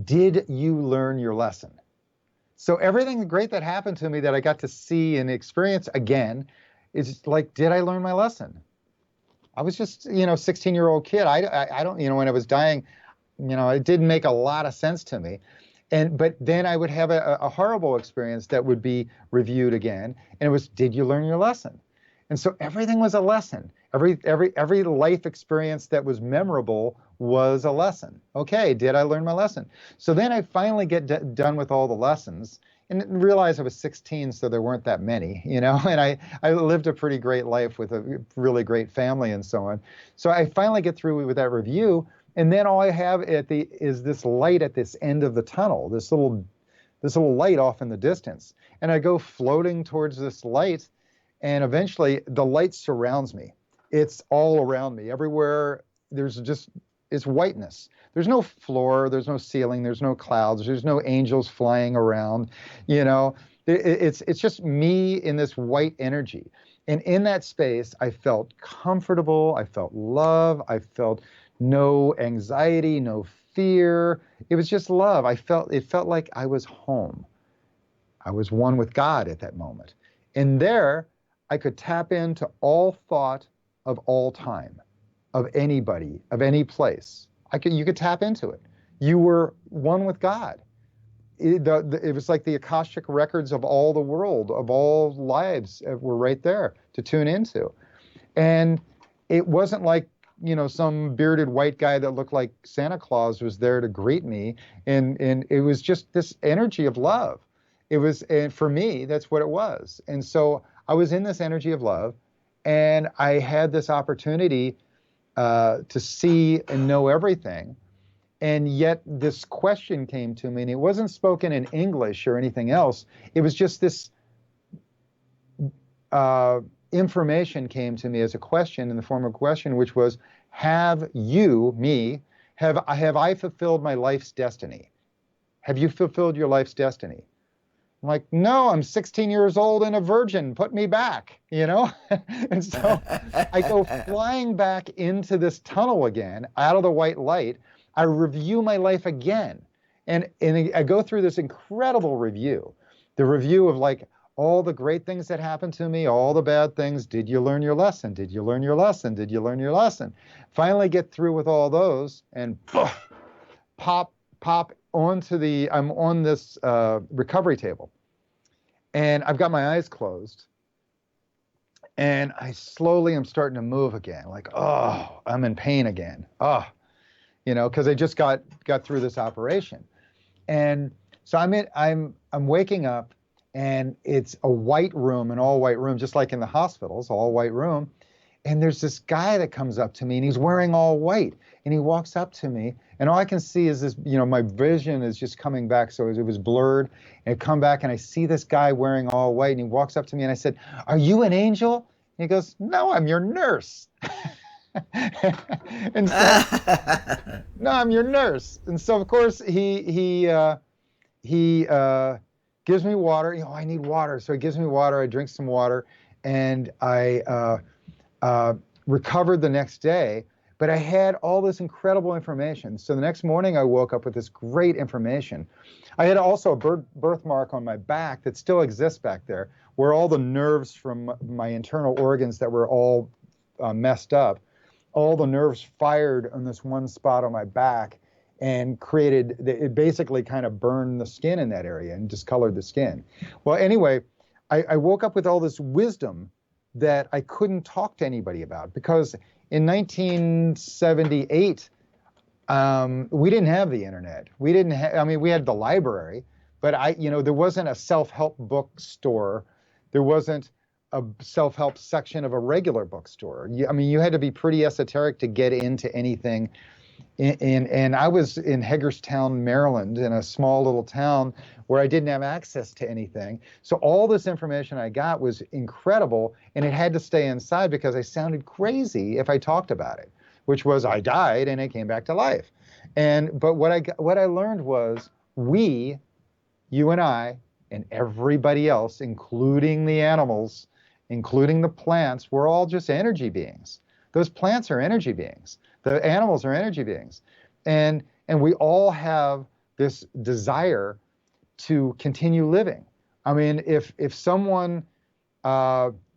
did you learn your lesson? So everything great that happened to me that I got to see and experience again is like, did I learn my lesson? I was just, 16-year-old kid. I don't, when I was dying, it didn't make a lot of sense to me. But then I would have a horrible experience that would be reviewed again. And it was, did you learn your lesson? And so everything was a lesson. Every life experience that was memorable was a lesson. Okay, did I learn my lesson? So then I finally get done with all the lessons and realized I was 16, so there weren't that many, and I lived a pretty great life with a really great family and so on. So I finally get through with that review, and then all I have is this light at this end of the tunnel, this little light off in the distance. And I go floating towards this light, and eventually the light surrounds me. It's all around me. Everywhere it's whiteness. There's no floor, there's no ceiling, there's no clouds, there's no angels flying around. It's just me in this white energy. And in that space, I felt comfortable, I felt love, I felt no anxiety, no fear. It was just love. It felt like I was home. I was one with God at that moment. And there, I could tap into all thought of all time, of anybody, of any place. You could tap into it. You were one with God. It was like the Akashic records of all the world, of all lives were right there to tune into. And it wasn't like, some bearded white guy that looked like Santa Claus was there to greet me. And it was just this energy of love. And for me, that's what it was. And so I was in this energy of love, and I had this opportunity to see and know everything. And yet this question came to me, and it wasn't spoken in English or anything else. It was just this information came to me as a question, in the form of a question, which was, have I fulfilled my life's destiny? Have you fulfilled your life's destiny? I'm like, no, I'm 16 years old and a virgin. Put me back, And so I go flying back into this tunnel again, out of the white light. I review my life again. And I go through this incredible review. The review of like all the great things that happened to me, all the bad things. Did you learn your lesson? Did you learn your lesson? Did you learn your lesson? Finally get through with all those, and pop onto I'm on this recovery table, and I've got my eyes closed, and I slowly am starting to move again, like, oh, I'm in pain again. Oh, because I just got through this operation. And so I'm waking up, and it's a white room, an all white room, just like in the hospitals, all white room. And there's this guy that comes up to me, and he's wearing all white, and he walks up to me, and all I can see is this, my vision is just coming back. So it was blurred, and it come back, and I see this guy wearing all white, and he walks up to me, and I said, "Are you an angel?" And he goes, "No, I'm your nurse." And so, no, I'm your nurse. And so of course he gives me water. I need water. So he gives me water. I drink some water, and I recovered the next day. But I had all this incredible information. So the next morning I woke up with this great information. I had also a birthmark on my back that still exists back there, where all the nerves from my internal organs that were all messed up, all the nerves fired on this one spot on my back and it basically kind of burned the skin in that area and discolored the skin. Well, anyway, I woke up with all this wisdom that I couldn't talk to anybody about, because in 1978, we didn't have the internet. We didn't have, I mean, we had the library, but there wasn't a self-help bookstore. There wasn't a self-help section of a regular bookstore. I mean, you had to be pretty esoteric to get into anything. And I was in Hagerstown, Maryland, in a small little town where I didn't have access to anything. So all this information I got was incredible, and it had to stay inside because I sounded crazy if I talked about it, which was I died and I came back to life. But what I learned was you and I, and everybody else, including the animals, including the plants, we're all just energy beings. Those plants are energy beings. The animals are energy beings. And we all have this desire to continue living. I mean, if someone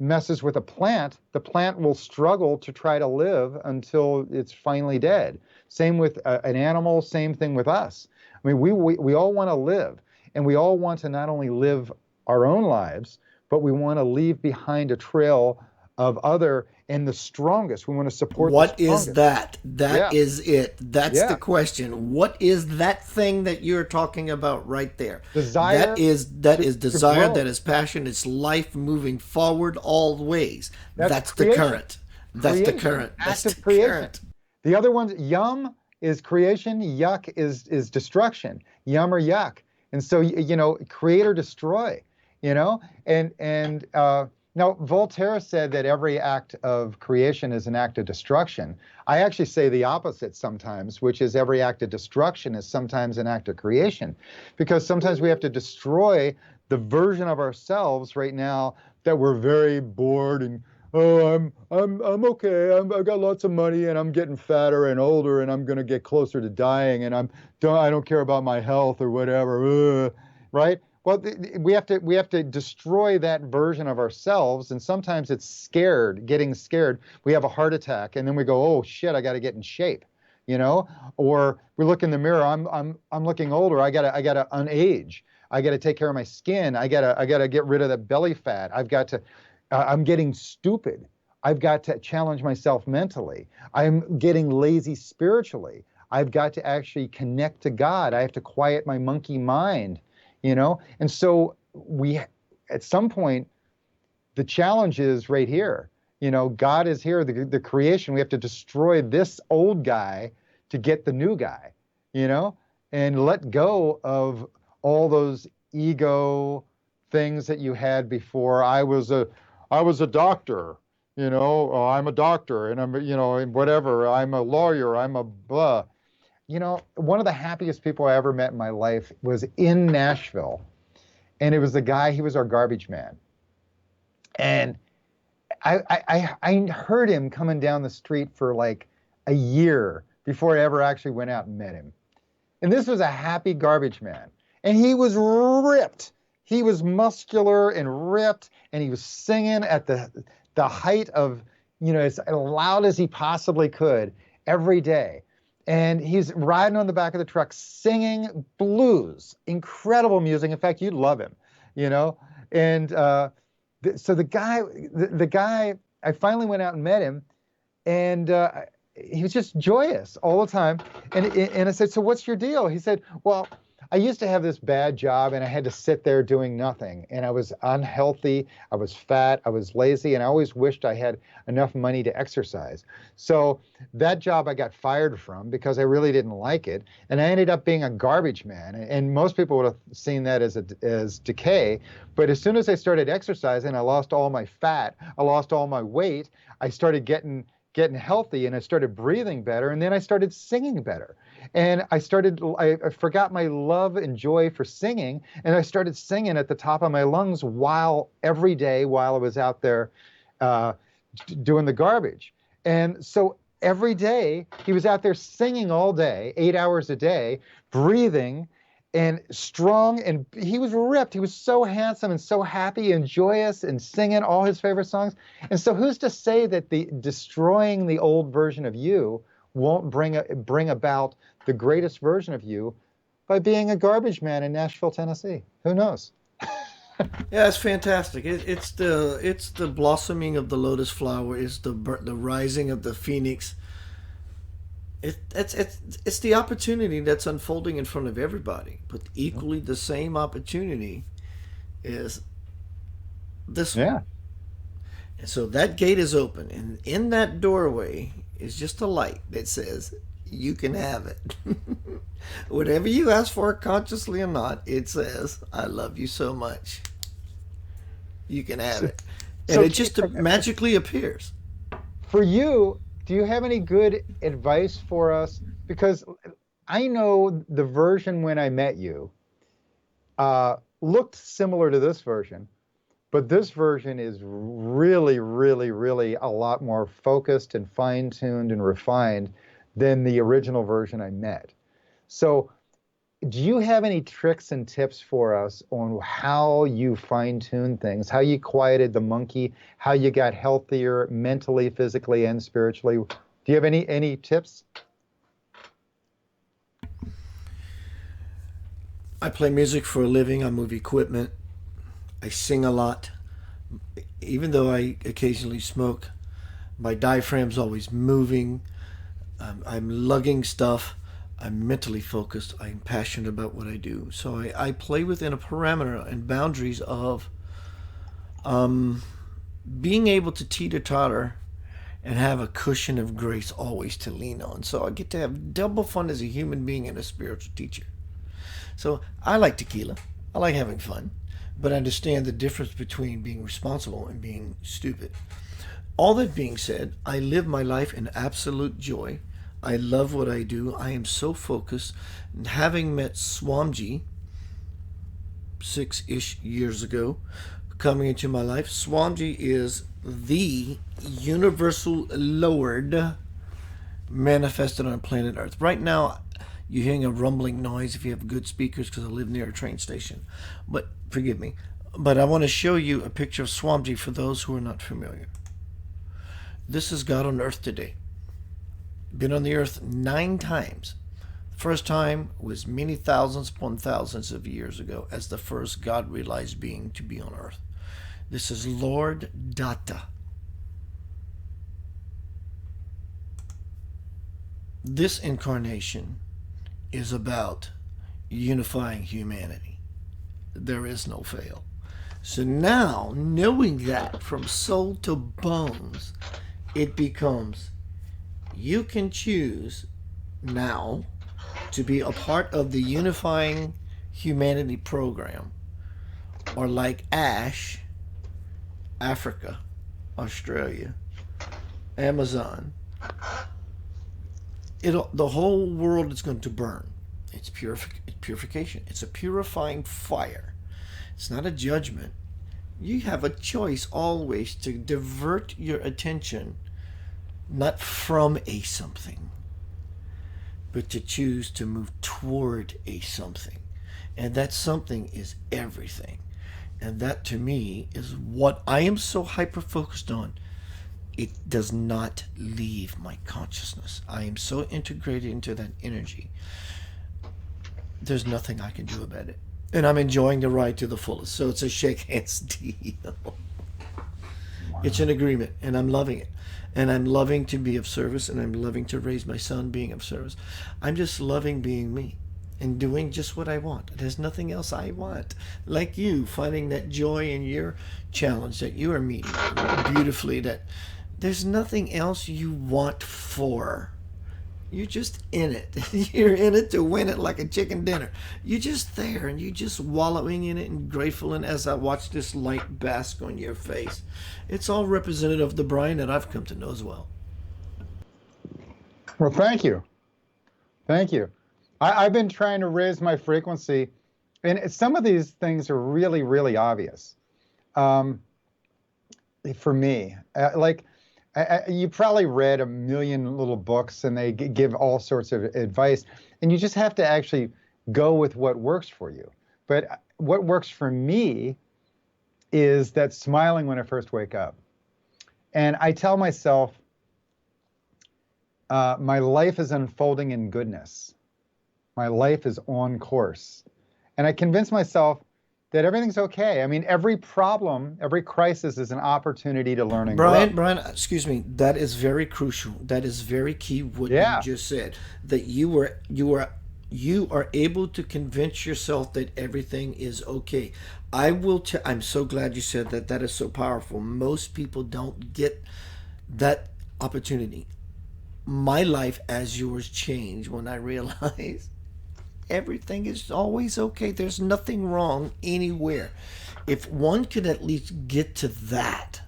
messes with a plant, the plant will struggle to try to live until it's finally dead. Same with an animal, same thing with us. I mean, we all want to live, and we all want to not only live our own lives, but we want to leave behind a trail of other and the strongest. We want to support What the strongest. is that? That Yeah. is it. That's Yeah. the question. What is that thing that you're talking about right there? Desire That is to desire, grow. that is passion, it's life moving forward all ways. That's the creation. current. That's the Creation. current. That's Active the creation. current. The other ones, yum is creation, yuck is destruction. Yum or yuck. And so, create or destroy, and now Voltaire said that every act of creation is an act of destruction. I actually say the opposite sometimes, which is every act of destruction is sometimes an act of creation, because sometimes we have to destroy the version of ourselves right now that we're very bored and, oh, I'm okay. I've got lots of money and I'm getting fatter and older and I'm going to get closer to dying and I don't care about my health or whatever, right? Well, we have to destroy that version of ourselves, and sometimes it's getting scared. We have a heart attack, and then we go, "Oh shit, I got to get in shape," Or we look in the mirror. I'm looking older. I gotta unage. I gotta take care of my skin. I gotta get rid of the belly fat. I'm getting stupid. I've got to challenge myself mentally. I'm getting lazy spiritually. I've got to actually connect to God. I have to quiet my monkey mind. And so at some point, the challenge is right here. God is here, the creation. We have to destroy this old guy to get the new guy, and let go of all those ego things that you had before. I was a doctor, oh, I'm a doctor, and and whatever. I'm a lawyer. I'm a blah. One of the happiest people I ever met in my life was in Nashville. And it was the guy, he was our garbage man. And I heard him coming down the street for like a year before I ever actually went out and met him. And this was a happy garbage man. And he was ripped. He was muscular and ripped. And he was singing at the height of, as loud as he possibly could every day. And he's riding on the back of the truck singing blues, incredible music. In fact, you'd love him, And so the guy, I finally went out and met him, and he was just joyous all the time. And I said, "So what's your deal?" He said, "Well, I used to have this bad job and I had to sit there doing nothing. And I was unhealthy, I was fat, I was lazy, and I always wished I had enough money to exercise. So that job I got fired from because I really didn't like it. And I ended up being a garbage man. And most people would have seen that as decay. But as soon as I started exercising, I lost all my fat, I lost all my weight, I started getting healthy, and I started breathing better, and then I started singing better. And I forgot my love and joy for singing, and I started singing at the top of my lungs every day while I was out there doing the garbage. And so every day he was out there singing all day, 8 hours a day, breathing and strong, and he was ripped. He was so handsome and so happy and joyous and singing all his favorite songs. And so who's to say that destroying the old version of you won't bring about the greatest version of you by being a garbage man in Nashville, Tennessee? Who knows? Yeah, it's fantastic. It's the blossoming of the lotus flower. It's the rising of the phoenix. It's the opportunity that's unfolding in front of everybody. But equally, the same opportunity is this one. Yeah. And so that gate is open, and in that doorway is just a light that says, "You can have it." Whatever you ask for, consciously or not, it says, "I love you so much. You can have So, it," and so it just magically appears. for you, do you have any good advice for us? Because I know the version when I met you looked similar to this version, but this version is really, really, really a lot more focused and fine-tuned and refined than the original version I met. So, do you have any tricks and tips for us on how you fine-tune things, how you quieted the monkey, how you got healthier mentally, physically, and spiritually? Do you have any tips? I play music for a living. I move equipment. I sing a lot. Even though I occasionally smoke, my diaphragm's always moving. I'm lugging stuff. I'm mentally focused. I'm passionate about what I do. So I play within a parameter and boundaries of being able to teeter totter and have a cushion of grace always to lean on. So I get to have double fun as a human being and a spiritual teacher. So I like tequila. I like having fun, but I understand the difference between being responsible and being stupid. All that being said, I live my life in absolute joy. I love what I do. I am so focused. And having met Swamji 6-ish years ago, coming into my life, Swamji is the universal Lord manifested on planet Earth. Right now, you're hearing a rumbling noise if you have good speakers because I live near a train station. But forgive me. But I want to show you a picture of Swamji for those who are not familiar. This is God on Earth today. Been on the Earth 9 times. First time was many thousands upon thousands of years ago as the first God realized being to be on Earth. This is Lord Datta. This incarnation is about unifying humanity. There is no fail. So now, knowing that from soul to bones, it becomes you can choose now to be a part of the unifying humanity program, or like Ash, Africa, Australia, Amazon, the whole world is going to burn. It's purification. It's a purifying fire. It's not a judgment. You have a choice always to divert your attention not from a something, but to choose to move toward a something. And that something is everything. And that to me is what I am so hyper focused on. It does not leave my consciousness. I am so integrated into that energy. There's nothing I can do about it. And I'm enjoying the ride to the fullest. So it's a shake hands deal. It's an agreement, and I'm loving it. And I'm loving to be of service, and I'm loving to raise my son being of service. I'm just loving being me and doing just what I want. There's nothing else I want. Like you, finding that joy in your challenge that you are meeting beautifully, that there's nothing else you want for. You're just in it. You're in it to win it like a chicken dinner. You're just there and you're just wallowing in it and grateful. And as I watch this light bask on your face, it's all representative of the Brian that I've come to know as well. Well, thank you. Thank you. I've been trying to raise my frequency, and some of these things are really, really obvious um, for me. Like, you probably read a million little books, and they give all sorts of advice, and you just have to actually go with what works for you. But what works for me is that smiling when I first wake up. And I tell myself, my life is unfolding in goodness. My life is on course. And I convince myself that everything's okay. I mean, every problem, every crisis is an opportunity to learn and grow. Brian, excuse me. That is very crucial. That is very key. What you Yeah. just said, that you are able to convince yourself that everything is okay. I'm so glad you said that. That is so powerful. Most people don't get that opportunity. My life, as yours, changed when I realized everything is always okay. There's nothing wrong anywhere. If one could at least get to that,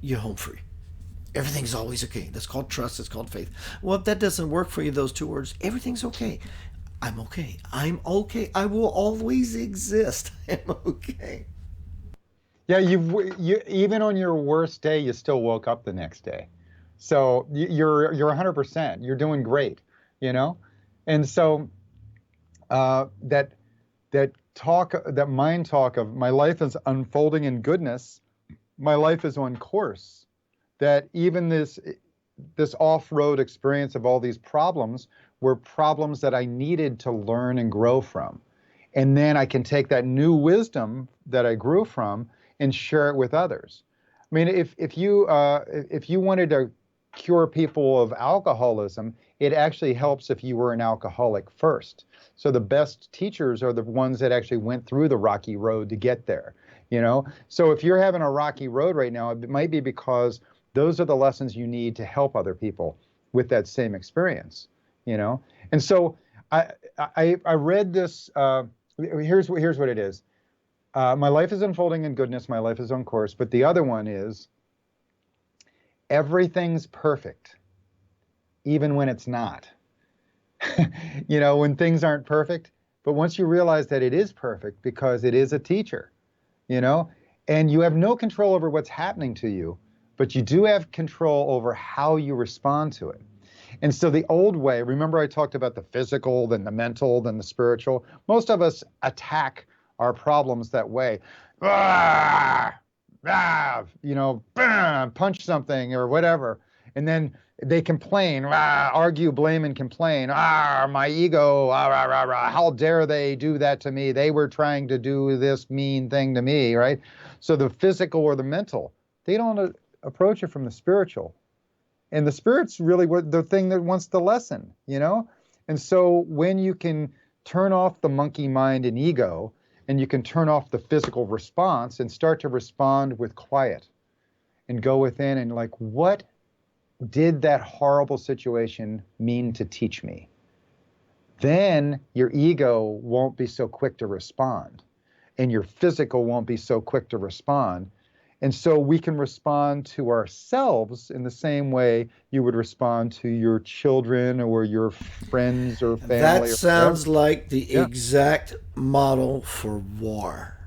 you're home free. Everything's always okay. That's called trust. It's called faith. Well, if that doesn't work for you, those two words, everything's okay. I'm okay. I'm okay. I will always exist. I'm okay. Yeah, you even on your worst day, you still woke up the next day. So you're 100%. You're doing great, you know? And so that that mind talk of my life is unfolding in goodness, my life is on course. That even this off-road experience of all these problems were problems that I needed to learn and grow from. And then I can take that new wisdom that I grew from and share it with others. I mean, if you wanted to cure people of alcoholism, it actually helps if you were an alcoholic first. So the best teachers are the ones that actually went through the rocky road to get there, you know? So if you're having a rocky road right now, it might be because those are the lessons you need to help other people with that same experience, you know? And so I read this, here's what it is. My life is unfolding in goodness, my life is on course, but the other one is everything's perfect, even when it's not. You know, when things aren't perfect, but once you realize that it is perfect because it is a teacher, you know, and you have no control over what's happening to you, but you do have control over how you respond to it. And so the old way, remember I talked about the physical, then the mental, then the spiritual. Most of us attack our problems that way. Ah, you know, bam, punch something or whatever. And then they complain, argue, blame, and complain. My ego, how dare they do that to me? They were trying to do this mean thing to me, right? So the physical or the mental, they don't approach it from the spiritual. And the spirit's really what the thing that wants the lesson, you know? And so when you can turn off the monkey mind and ego, and you can turn off the physical response and start to respond with quiet and go within and like, what did that horrible situation mean to teach me? Then your ego won't be so quick to respond, and your physical won't be so quick to respond. And so we can respond to ourselves in the same way you would respond to your children or your friends or family. That or sounds whatever. like the Yeah. exact model for war.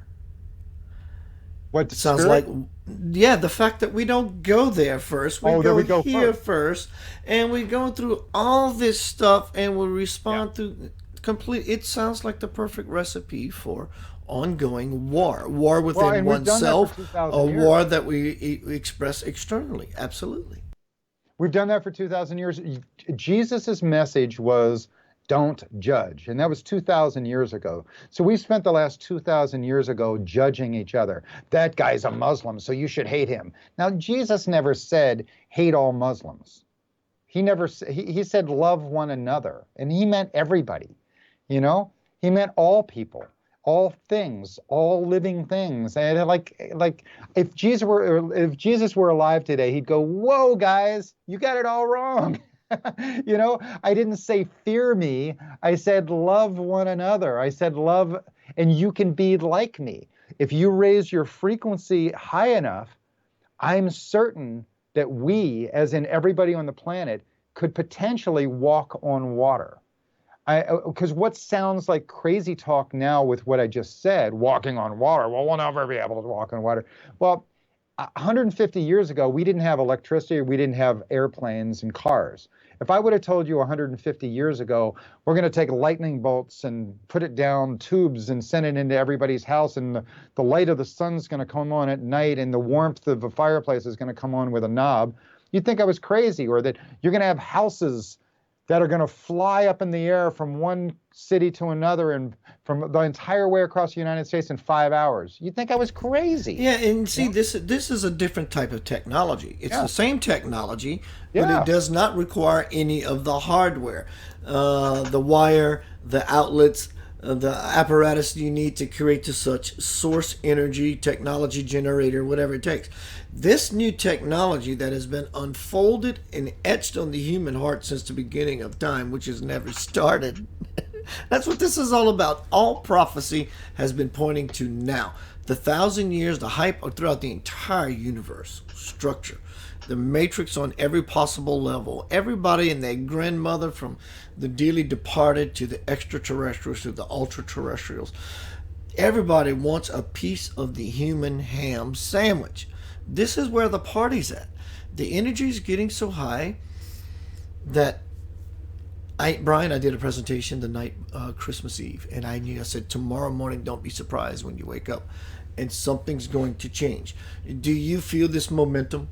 What Sounds spirit? like, yeah, the fact that we don't go there first. We Oh, there go we go here first. first, and we go through all this stuff, and we Yeah. respond through complete. It sounds like the perfect recipe for ongoing war. War Well, within and we've done that for oneself, a 2,000 years. war that we express externally. Absolutely. We've done that for 2,000 years. Jesus's message was don't judge. And that was 2,000 years ago. So we spent the last 2,000 years ago judging each other. That guy's a Muslim, so you should hate him. Now, Jesus never said hate all Muslims. He never, he said love one another. And he meant everybody, you know? He meant all people, all things, all living things. And like if Jesus were alive today, he'd go, "Whoa, guys, you got it all wrong." You know, I didn't say fear me. I said love one another. I said love, and you can be like me. If you raise your frequency high enough, I'm certain that we, as in everybody on the planet, could potentially walk on water. Because what sounds like crazy talk now with what I just said, walking on water, well, we'll never be able to walk on water. Well, 150 years ago, we didn't have electricity, we didn't have airplanes and cars. If I would have told you 150 years ago, we're going to take lightning bolts and put it down tubes and send it into everybody's house, and the light of the sun's going to come on at night, and the warmth of a fireplace is going to come on with a knob, you'd think I was crazy, or that you're going to have houses that are going to fly up in the air from one city to another and from the entire way across the United States in 5 hours. You'd think I was crazy. Yeah, and see, this is a different type of technology. It's Yeah. the same technology, but Yeah. it does not require any of the hardware, the wire, the outlets, the apparatus you need to create to such source energy, technology generator, whatever it takes. This new technology that has been unfolded and etched on the human heart since the beginning of time, which has never started. That's what this is all about. All prophecy has been pointing to now. The 1,000 years, the hype throughout the entire universe, structure, the matrix on every possible level. Everybody and their grandmother, from the dearly departed to the extraterrestrials to the ultra-terrestrials. Everybody wants a piece of the human ham sandwich. This is where the party's at. The energy is getting so high that Brian, I did a presentation the night Christmas Eve, and I said, tomorrow morning, don't be surprised when you wake up, and something's going to change. Do you feel this momentum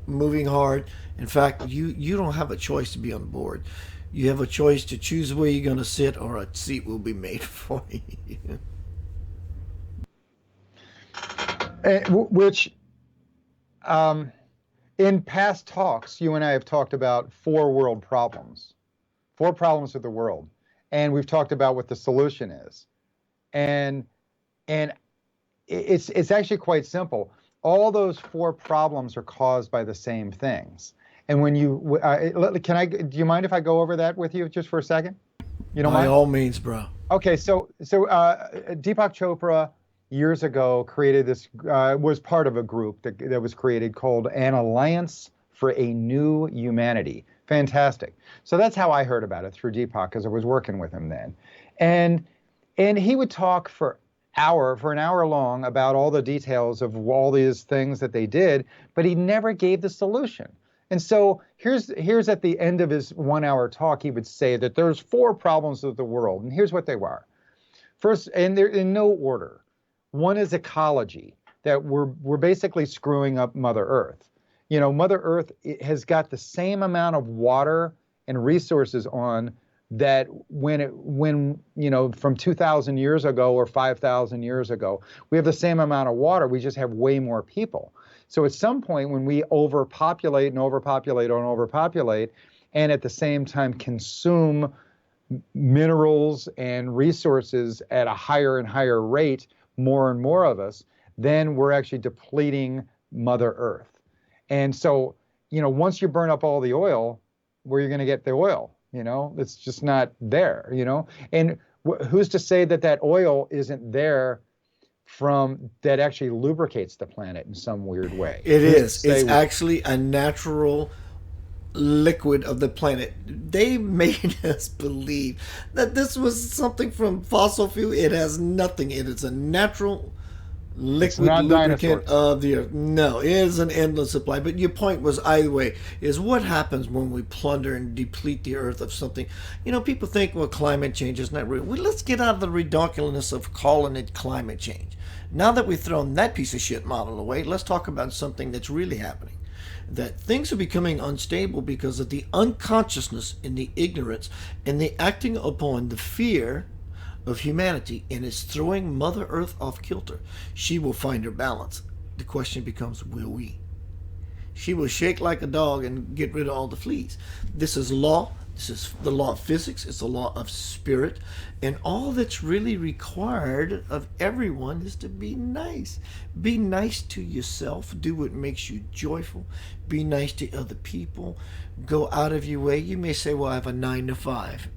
moving hard? In fact, you don't have a choice to be on board. You have a choice to choose where you're going to sit, or a seat will be made for you. Which, in past talks, you and I have talked about four world problems. Four problems of the world, and we've talked about what the solution is, and it's actually quite simple. All those four problems are caused by the same things. And when you do you mind if I go over that with you just for a second? You don't By mind? all means, bro. Okay, so Deepak Chopra years ago created this, was part of a group that was created called An Alliance for a New Humanity. Fantastic. So that's how I heard about it, through Deepak, because I was working with him then. And he would talk for an hour long about all the details of all these things that they did, but he never gave the solution. And so here's at the end of his 1 hour talk, he would say that there's four problems of the world, and here's what they were. First, and they're in no order. One is ecology, that we're basically screwing up Mother Earth. You know, Mother Earth has got the same amount of water and resources on that when you know, from 2,000 years ago or 5,000 years ago, we have the same amount of water. We just have way more people. So at some point, when we overpopulate and overpopulate and overpopulate, and at the same time consume minerals and resources at a higher and higher rate, more and more of us, then we're actually depleting Mother Earth. And so, you know, once you burn up all the oil, where are you going to get the oil? You know, it's just not there, you know. And who's to say that that oil isn't there that actually lubricates the planet in some weird way? It is. It's actually a natural liquid of the planet. They made us believe that this was something from fossil fuel. It has nothing. It is a natural liquid lubricant of the earth. No, it is an endless supply. But your point was, either way, is what happens when we plunder and deplete the earth of something. You know, people think, well, climate change is not real. Well, let's get out of the ridiculousness of calling it climate change. Now that we've thrown that piece of shit model away, let's talk about something that's really happening. That things are becoming unstable because of the unconsciousness and the ignorance and the acting upon the fear of humanity, and it's throwing Mother Earth off kilter. She will find her balance. The question becomes, will we? She will shake like a dog and get rid of all the fleas. This is law. This is the law of physics. It's the law of spirit. And all that's really required of everyone is to be nice. Be nice to yourself. Do what makes you joyful. Be nice to other people. Go out of your way. You may say, well, I have a 9 to 5.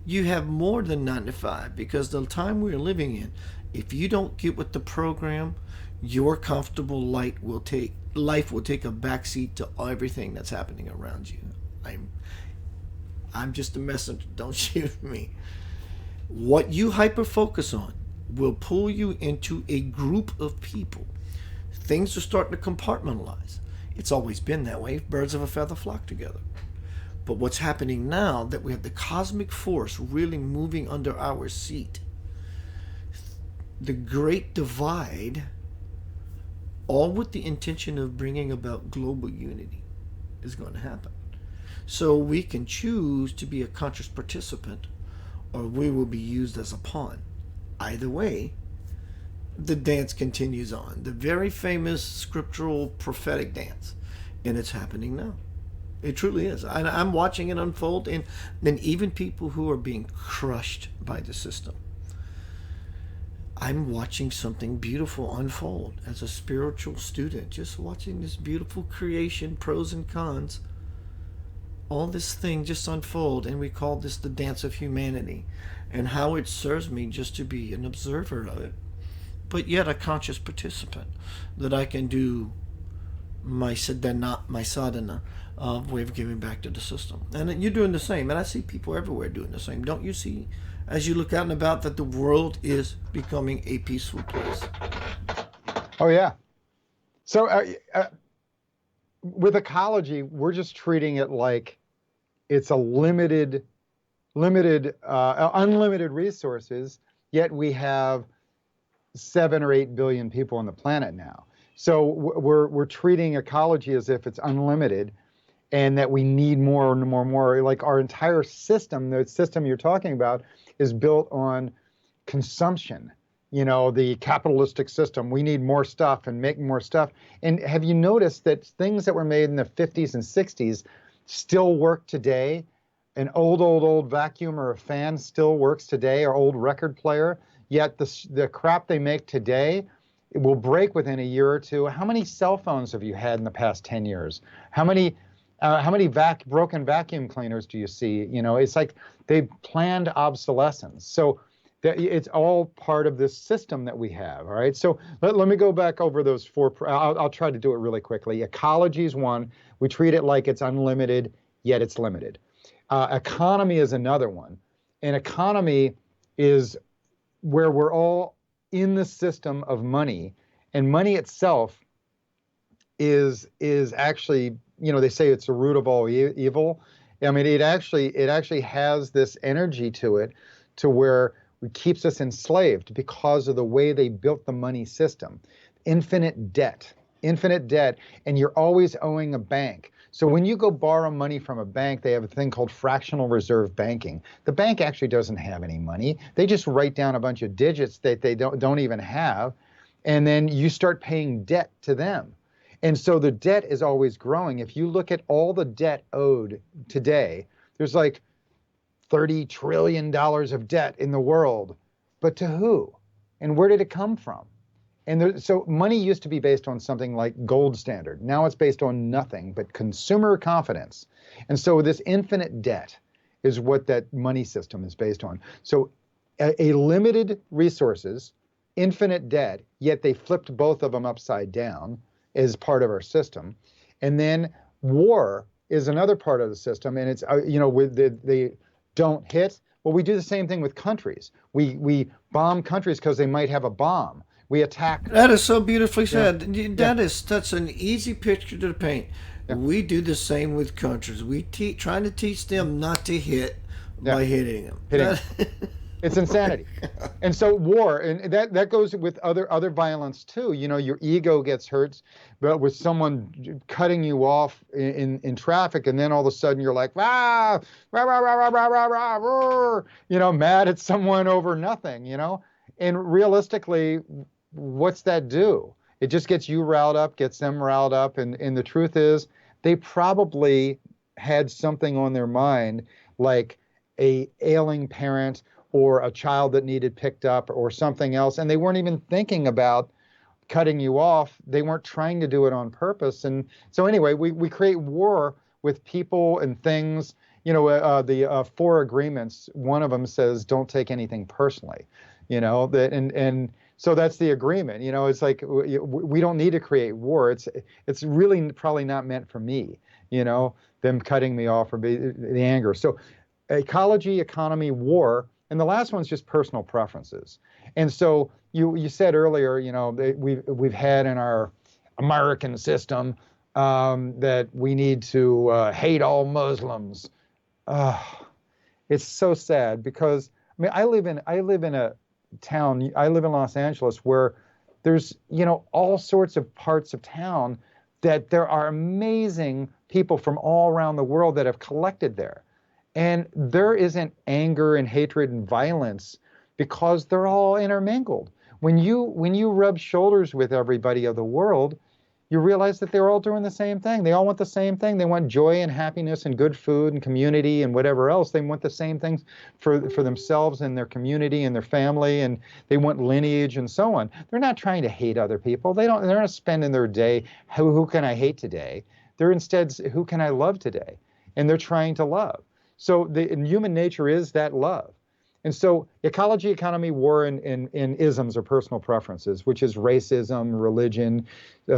You have more than 9 to 5, because the time we're living in, if you don't get with the program, your comfortable life will take a backseat to everything that's happening around you. I'm just a messenger. Don't shoot me. What you hyper focus on will pull you into a group of people. Things are starting to compartmentalize. It's always been that way. Birds of a feather flock together. But what's happening now, that we have the cosmic force really moving under our seat, the great divide, all with the intention of bringing about global unity, is going to happen. So we can choose to be a conscious participant, or we will be used as a pawn. Either way, the dance continues on. The very famous scriptural prophetic dance. And it's happening now. It truly is. I'm watching it unfold. And then even people who are being crushed by the system, I'm watching something beautiful unfold as a spiritual student, just watching this beautiful creation, pros and cons, all this thing just unfold. And we call this the dance of humanity, and how it serves me just to be an observer of it, but yet a conscious participant, that I can do my sadhana of way of giving back to the system. And you're doing the same, and I see people everywhere doing the same. Don't you see, as you look out and about, that the world is becoming a peaceful place? Oh yeah. So with ecology, we're just treating it like it's a unlimited resources, yet we have 7 or 8 billion people on the planet now. So we're treating ecology as if it's unlimited, and that we need more and more and more. Like our entire system, the system you're talking about, is built on consumption. You know, the capitalistic system. We need more stuff and make more stuff. And have you noticed that things that were made in the 50s and 60s still work today? An old vacuum or a fan still works today, or old record player. Yet the crap they make today, it will break within a year or two. How many cell phones have you had in the past 10 years? How many broken vacuum cleaners do you see? You know, it's like they planned obsolescence. So it's all part of this system that we have. All right. So let me go back over those four. I'll try to do it really quickly. Ecology is one. We treat it like it's unlimited, yet it's limited. Economy is another one. And economy is where we're all in the system of money, and money itself is actually, you know, they say it's the root of all evil. I mean, it actually has this energy to it, to where it keeps us enslaved because of the way they built the money system. Infinite debt, and you're always owing a bank. So when you go borrow money from a bank, they have a thing called fractional reserve banking. The bank actually doesn't have any money. They just write down a bunch of digits that they don't even have, and then you start paying debt to them. And so the debt is always growing. If you look at all the debt owed today, there's like $30 trillion of debt in the world. But to who? And where did it come from? And so money used to be based on something like gold standard. Now it's based on nothing but consumer confidence. And so this infinite debt is what that money system is based on. So a limited resources, infinite debt, yet they flipped both of them upside down as part of our system. And then war is another part of the system. And it's, you know, with the don't hit. Well, we do the same thing with countries. We bomb countries because they might have a bomb. We attack. That is so beautifully said. Yeah. That is such an easy picture to paint. Yeah. We do the same with countries. We trying to teach them not to hit by hitting them. It's insanity. And so war, and that goes with other violence too. You know, your ego gets hurt, but with someone cutting you off in traffic, and then all of a sudden you're like, rah, rah, rah, rah, rah, rah, rah, rah, rah, you know, mad at someone over nothing, you know. And realistically, what's that do? It just gets you riled up, gets them riled up, and the truth is, they probably had something on their mind, like a ailing parent or a child that needed picked up or something else, and they weren't even thinking about cutting you off. They weren't trying to do it on purpose. And so anyway, we create war with people and things. You know, the 4 agreements, one of them says, don't take anything personally, you know, that, and so that's the agreement. You know, it's like, we don't need to create war. It's really probably not meant for me, you know, them cutting me off or the anger. So ecology, economy, war, and the last one's just personal preferences. And so you said earlier, you know, we've had in our American system that we need to hate all Muslims. It's so sad, because I mean, I live in a town. I live in Los Angeles, where there's, you know, all sorts of parts of town that there are amazing people from all around the world that have collected there. And there isn't anger and hatred and violence because they're all intermingled. When you rub shoulders with everybody of the world, you realize that they're all doing the same thing. They all want the same thing. They want joy and happiness and good food and community and whatever else. They want the same things for themselves and their community and their family, and they want lineage and so on. They're not trying to hate other people. They're not spending their day, who can I hate today? They're instead, who can I love today? And they're trying to love. So in human nature is that love. And so ecology, economy, war, and isms or personal preferences, which is racism, religion,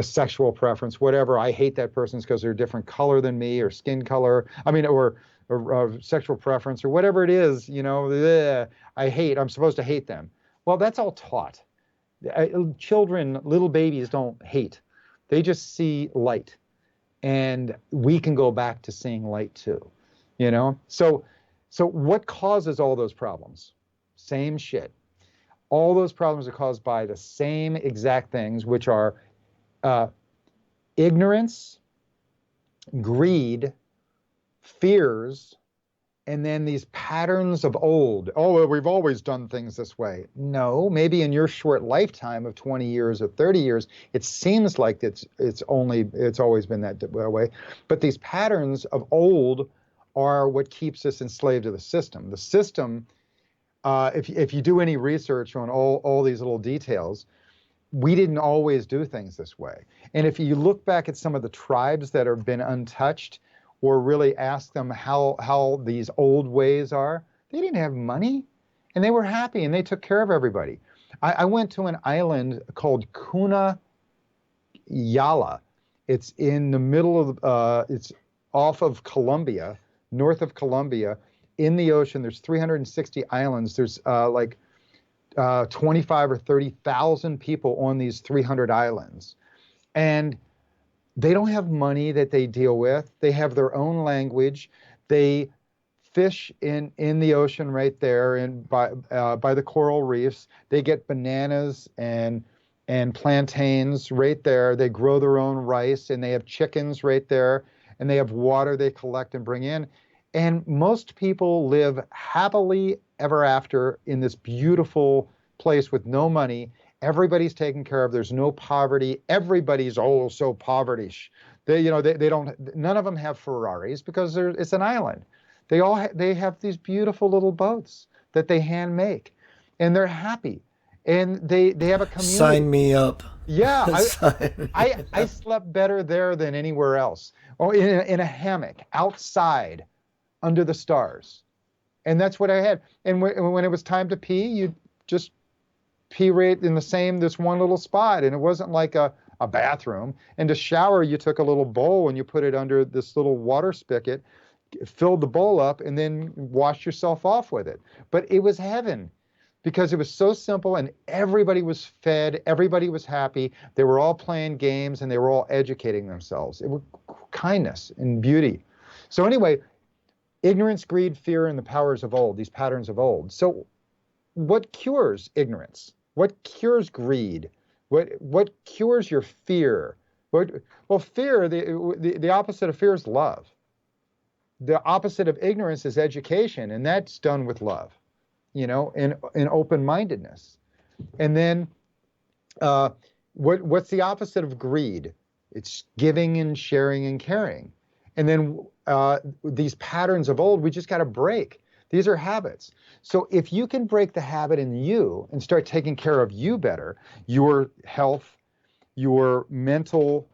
sexual preference, whatever. I hate that person because they're a different color than me, or skin color, or sexual preference, or whatever it is, I hate, I'm supposed to hate them. Well, that's all taught. Children, little babies don't hate. They just see light. And we can go back to seeing light too, So what causes all those problems? Same shit. All those problems are caused by the same exact things, which are ignorance, greed, fears, and then these patterns of old. Oh, well, we've always done things this way. No, maybe in your short lifetime of 20 years or 30 years, it seems like it's always been that way. But these patterns of old are what keeps us enslaved to the system. The system, if you do any research on all these little details, we didn't always do things this way. And if you look back at some of the tribes that have been untouched, or really ask them how these old ways are, they didn't have money, and they were happy, and they took care of everybody. I went to an island called Kuna Yala. It's in the middle of, it's off of Colombia, north of Colombia, in the ocean. There's 360 islands. There's 25 or 30,000 people on these 300 islands. And they don't have money that they deal with. They have their own language. They fish in the ocean right there and by the coral reefs. They get bananas and plantains right there. They grow their own rice, and they have chickens right there, and they have water they collect and bring in. And most people live happily ever after in this beautiful place with no money. Everybody's taken care of. There's no poverty. Everybody's so poverty-ish. They don't. None of them have Ferraris because it's an island. They have these beautiful little boats that they hand make, and they're happy, and they have a community. Sign me up. Yeah, I slept better there than anywhere else. Oh, in a hammock outside, under the stars, and that's what I had. And when it was time to pee, you just pee right in this one little spot, and it wasn't like a bathroom. And to shower, you took a little bowl and you put it under this little water spigot, filled the bowl up, and then washed yourself off with it. But it was heaven because it was so simple, and everybody was fed, everybody was happy. They were all playing games, and they were all educating themselves. It was kindness and beauty. So anyway, ignorance, greed, fear, and the powers of old, these patterns of old. So what cures ignorance? What cures greed? What cures your fear? Well, fear, the opposite of fear is love. The opposite of ignorance is education, and that's done with love, and open-mindedness. And then what's the opposite of greed? It's giving and sharing and caring. And then these patterns of old, we just got to break. These are habits. So if you can break the habit in you and start taking care of you better, your health, your mental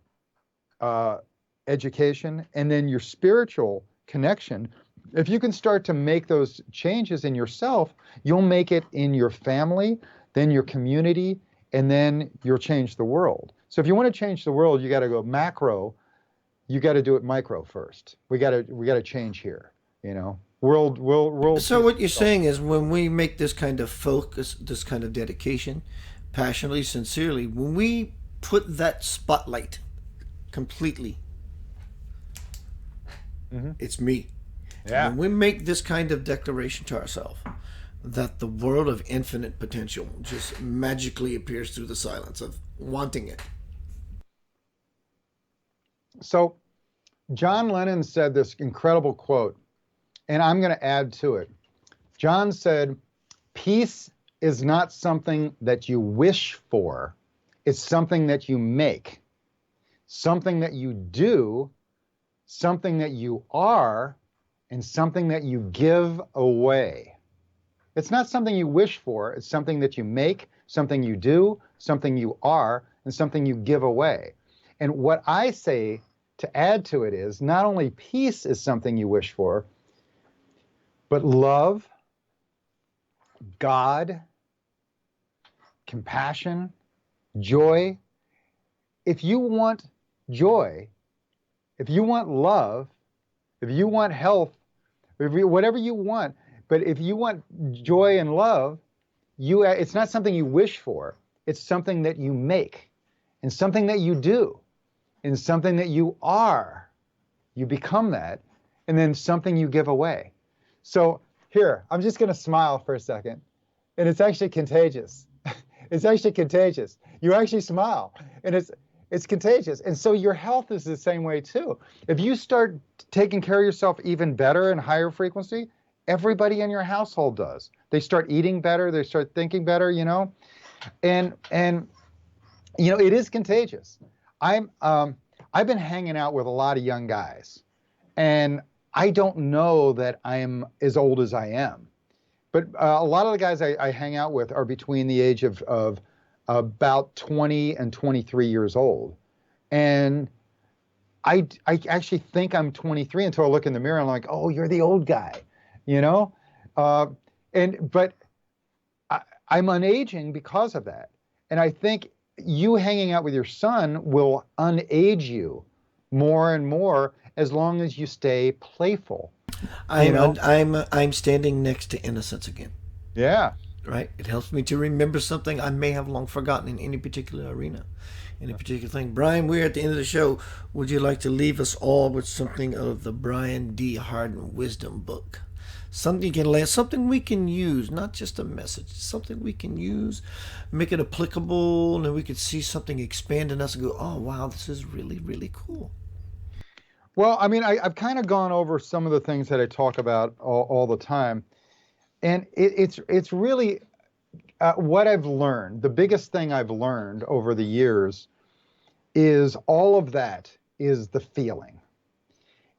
education, and then your spiritual connection, if you can start to make those changes in yourself, you'll make it in your family, then your community, and then you'll change the world. So if you want to change the world, you got to go macro. You got to do it micro first. We got to change here, World. So what you're saying is, when we make this kind of focus, this kind of dedication, passionately, sincerely, when we put that spotlight completely, it's me. Yeah. When we make this kind of declaration to ourselves, that the world of infinite potential just magically appears through the silence of wanting it. So John Lennon said this incredible quote, and I'm going to add to it. John said, peace is not something that you wish for, it's something that you make, something that you do, something that you are, and something that you give away. It's not something you wish for, it's something that you make, something you do, something you are, and something you give away. And what I say to add to it is not only peace is something you wish for, but love, God, compassion, joy. If you want joy, if you want love, if you want health, whatever you want, but if you want joy and love, it's not something you wish for. It's something that you make, and something that you do, and something that you are. You become that, and then something you give away. So here, I'm just going to smile for a second, and it's actually contagious. It's actually contagious. You actually smile, and it's contagious. And so your health is the same way too. If you start taking care of yourself even better and higher frequency, everybody in your household does. They start eating better, they start thinking better, and it is contagious. I've been hanging out with a lot of young guys, and I don't know that I'm as old as I am, but a lot of the guys I hang out with are between the age of about 20 and 23 years old. And I actually think I'm 23 until I look in the mirror and I'm like, oh, you're the old guy, but I'm unaging because of that. And I think you hanging out with your son will unage you more and more as long as you stay playful. I'm standing next to innocence again. Yeah. Right? It helps me to remember something I may have long forgotten in any particular arena, any particular thing. Brian, we're at the end of the show. Would you like to leave us all with something of the Brian D. Hardin Wisdom Book? Something you can learn, something we can use, not just a message, something we can use, make it applicable, and then we could see something expand in us and go, oh, wow, this is really, really cool. Well, I mean, I've kind of gone over some of the things that I talk about all the time. And it's really what I've learned. The biggest thing I've learned over the years is all of that is the feeling.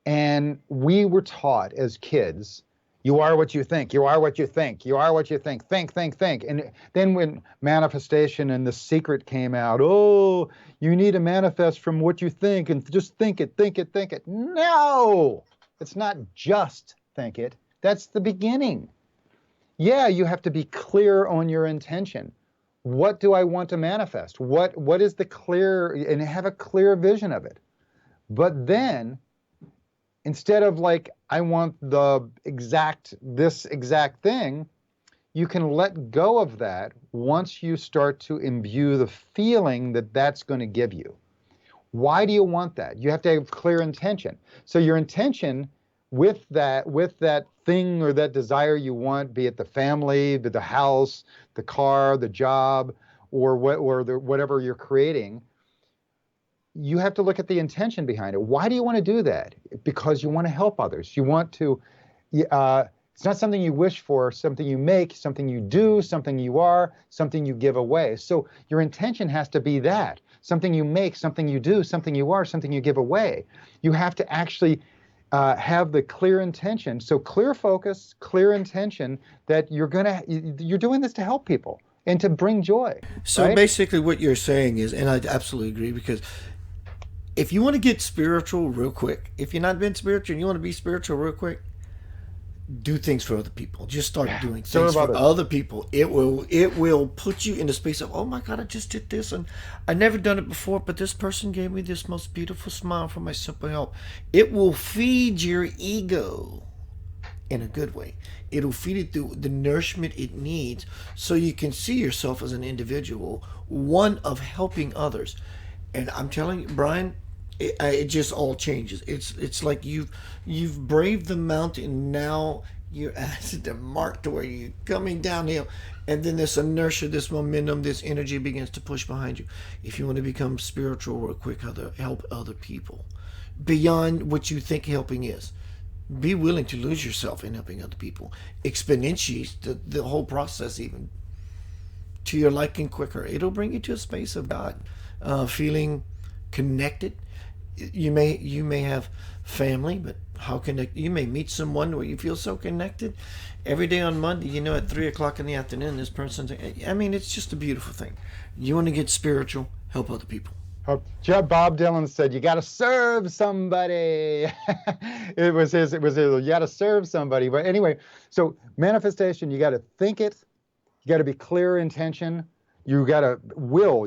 And we were taught as kids, you are what you think, you are what you think, you are what you think, think. And then when manifestation and The Secret came out, oh, you need to manifest from what you think and just think it. No, it's not just think it. That's the beginning. Yeah, you have to be clear on your intention. What do I want to manifest? What is the clear, and have a clear vision of it. But then, instead of like, I want this exact thing, you can let go of that once you start to imbue the feeling that that's going to give you. Why do you want that? You have to have clear intention. So your intention with that thing or that desire you want, be it the family, the house, the car, the job, or whatever you're creating, you have to look at the intention behind it. Why do you want to do that? Because you want to help others. You want to, it's not something you wish for, something you make, something you do, something you are, something you give away. So your intention has to be that. Something you make, something you do, something you are, something you give away. You have to actually have the clear intention. So clear focus, clear intention that you're doing this to help people and to bring joy. So right? Basically what you're saying is, and I absolutely agree, because if you want to get spiritual real quick, if you're not been spiritual and you want to be spiritual real quick, do things for other people. Just start doing things for other people. It will put you in the space of, oh my God, I just did this and I never done it before, but this person gave me this most beautiful smile for my simple help. It will feed your ego in a good way. It'll feed it through the nourishment it needs so you can see yourself as an individual, one of helping others. And I'm telling you, Brian, it just all changes. It's like you've braved the mountain. Now you're at the mark to where you're coming downhill, and then this inertia, this momentum, this energy begins to push behind you. If you want to become spiritual real quick, help other people. beyond what you think helping is. Be willing to lose yourself in helping other people. Exponentiate the whole process even to your liking quicker. It'll bring you to a space of God, feeling connected. You may have family, but how connected? You may meet someone where you feel so connected. Every day on Monday, at 3 o'clock in the afternoon, this person's. I mean, it's just a beautiful thing. You want to get spiritual, help other people. Bob Dylan said, "You got to serve somebody." It was his. You got to serve somebody. But anyway, so manifestation, you got to think it. You got to be clear intention. You got to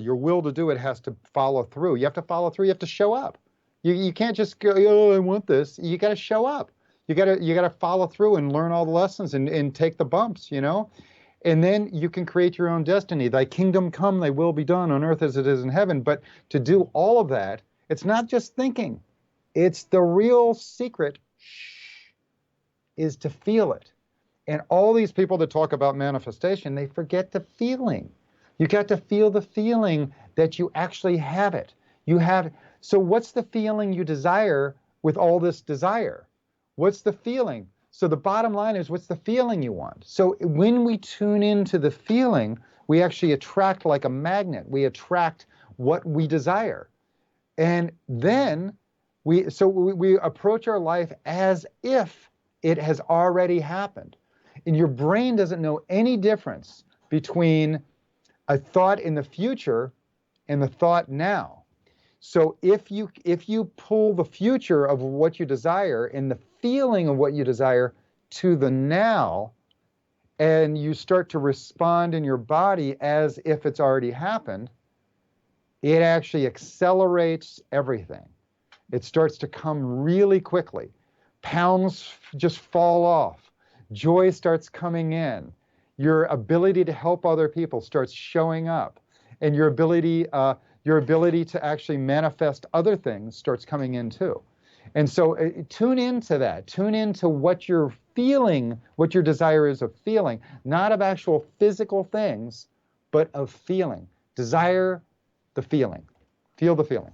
your will to do it has to follow through. You have to follow through. You have to show up. You can't just go, "Oh, I want this." You got to show up. You got to follow through and learn all the lessons and take the bumps, And then you can create your own destiny. Thy kingdom come, thy will be done on earth as it is in heaven. But to do all of that, it's not just thinking. It's the real secret is to feel it. And all these people that talk about manifestation, they forget the feeling. You got to feel the feeling that you actually have it. So what's the feeling you desire with all this desire? What's the feeling? So the bottom line is, what's the feeling you want? So when we tune into the feeling, we actually attract like a magnet. We attract what we desire. And then we approach our life as if it has already happened. And your brain doesn't know any difference between a thought in the future and the thought now. So if you pull the future of what you desire and the feeling of what you desire to the now, and you start to respond in your body as if it's already happened, it actually accelerates everything. It starts to come really quickly. Pounds just fall off. Joy starts coming in. Your ability to help other people starts showing up, and your ability to actually manifest other things starts coming in too. And so tune into that. Tune into what you're feeling, what your desire is of feeling, not of actual physical things, but of feeling. Desire the feeling. Feel the feeling.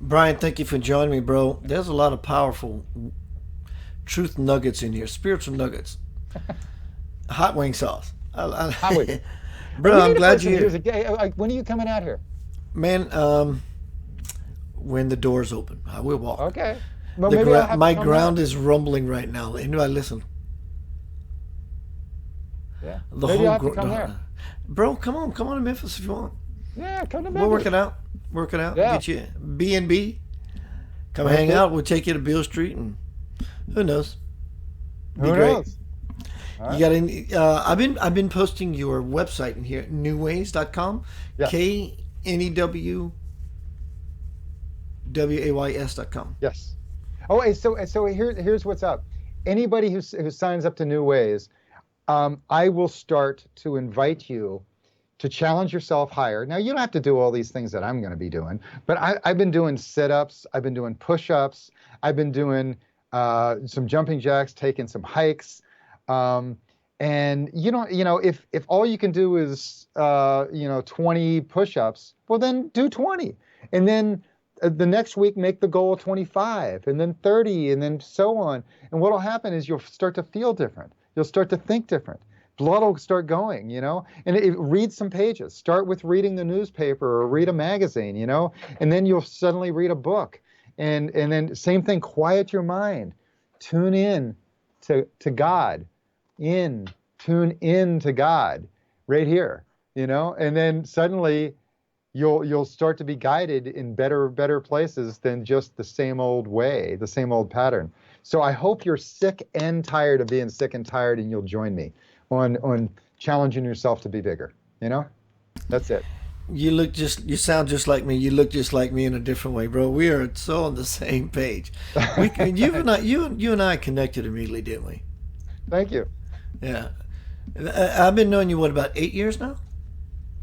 Brian, thank you for joining me, bro. There's a lot of powerful truth nuggets in here, spiritual nuggets. Hot wing sauce. Hot wing. Bro, I'm glad you're here. When are you coming out here? Man, when the doors open, I will walk. Okay. Well, my ground is rumbling right now. Anybody listen? Yeah. The maybe whole I have to come there. Bro, come on to Memphis if you want. Yeah, come to Memphis. We'll work it out. Yeah. Get you B&B. Come hang out. We'll take you to Beale Street, and who knows? Who knows? Right. You got any? I've been posting your website in here, newways.com. Yeah. KNEWWAYS.com. Yes. Oh, so here's what's up. Anybody who signs up to New Ways, I will start to invite you to challenge yourself higher. Now, you don't have to do all these things that I'm going to be doing, but I've been doing sit-ups, I've been doing push-ups, I've been doing some jumping jacks, taking some hikes, and if all you can do is 20 push-ups, well then do 20, and then the next week make the goal 25, and then 30, and then so on. And what'll happen is you'll start to feel different. You'll start to think different. Blood will start going, and read some pages. Start with reading the newspaper or read a magazine, and then you'll suddenly read a book. And then same thing, quiet your mind. Tune in to God. Tune in to God right here, and then suddenly you'll start to be guided in better places than just the same old way, the same old pattern. So I hope you're sick and tired of being sick and tired, and you'll join me on challenging yourself to be bigger. That's it. You sound just like me. You look just like me in a different way, bro. We are so on the same page. You and I connected immediately, didn't we? Thank you. Yeah. I've been knowing you, about 8 years now?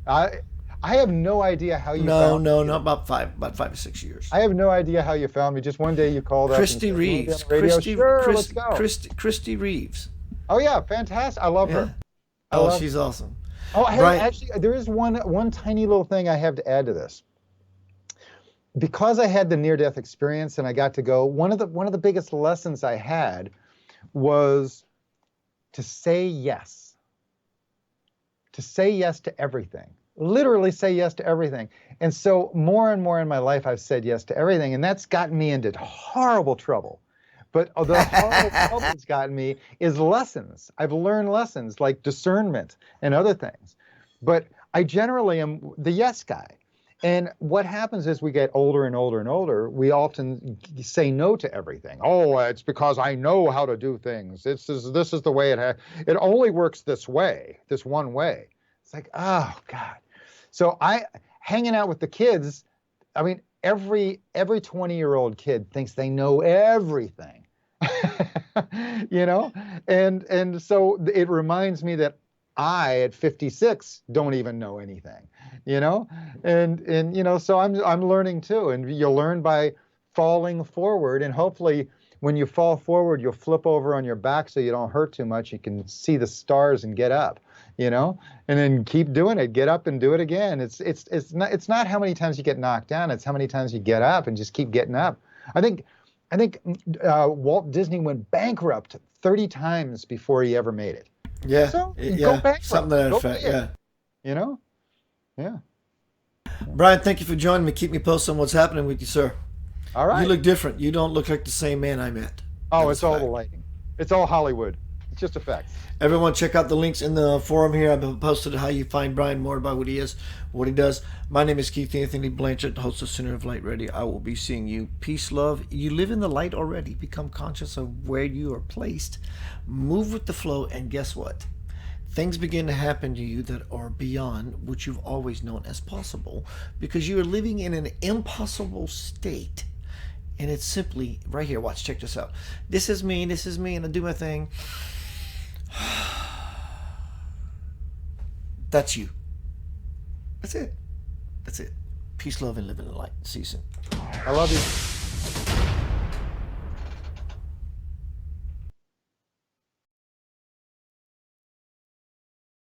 I have no idea how you found me. No, about 5 or 6 years. I have no idea how you found me. Just one day you called up. Christy Reeves. Let's go. Christy Reeves. Oh yeah, fantastic. I love her. She's awesome. Oh, hey, actually, there is one tiny little thing I have to add to this. because I had the near-death experience and I got to go, one of the biggest lessons I had was to say yes. To say yes to everything. Literally say yes to everything. And so more and more in my life, I've said yes to everything, and that's gotten me into horrible trouble. But the horrible trouble it's gotten me is lessons. I've learned lessons like discernment and other things. But I generally am the yes guy. And what happens as we get older and older and older, we often say no to everything. Oh, it's because I know how to do things. This is the way it only works this way, this one way. It's like, oh God. So hanging out with the kids, I mean, every 20-year-old kid thinks they know everything. You know? And so it reminds me that I, at 56, don't even know anything, you know? And you know, so I'm learning too. And you learn by falling forward, and hopefully when you fall forward, you'll flip over on your back so you don't hurt too much. You can see the stars and get up, you know? And then keep doing it. Get up and do it again. It's not how many times you get knocked down, it's how many times you get up and just keep getting up. I think Walt Disney went bankrupt 30 times before he ever made it. Yeah. So yeah. go bankrupt. Something to that Go effect. big. Yeah. You know? Yeah. Brian, thank you for joining me. Keep me posted on what's happening with you, sir. All right. You look different. You don't look like the same man I met. Oh, That's it's all fact. the lighting. It's all Hollywood. It's just effects. Everyone, check out the links in the forum here. I've posted how you find Brian, more about what he is, what he does. My name is Keith Anthony Blanchard, host of Center of Light Radio. I will be seeing you. Peace, love. You live in the light already. Become conscious of where you are placed. Move with the flow, and guess what? Things begin to happen to you that are beyond what you've always known as possible, because you are living in an impossible state. And it's simply right here. Watch, check this out. This is me, and I do my thing. That's you. That's it. Peace, love, and live in the light. See you soon. I love you.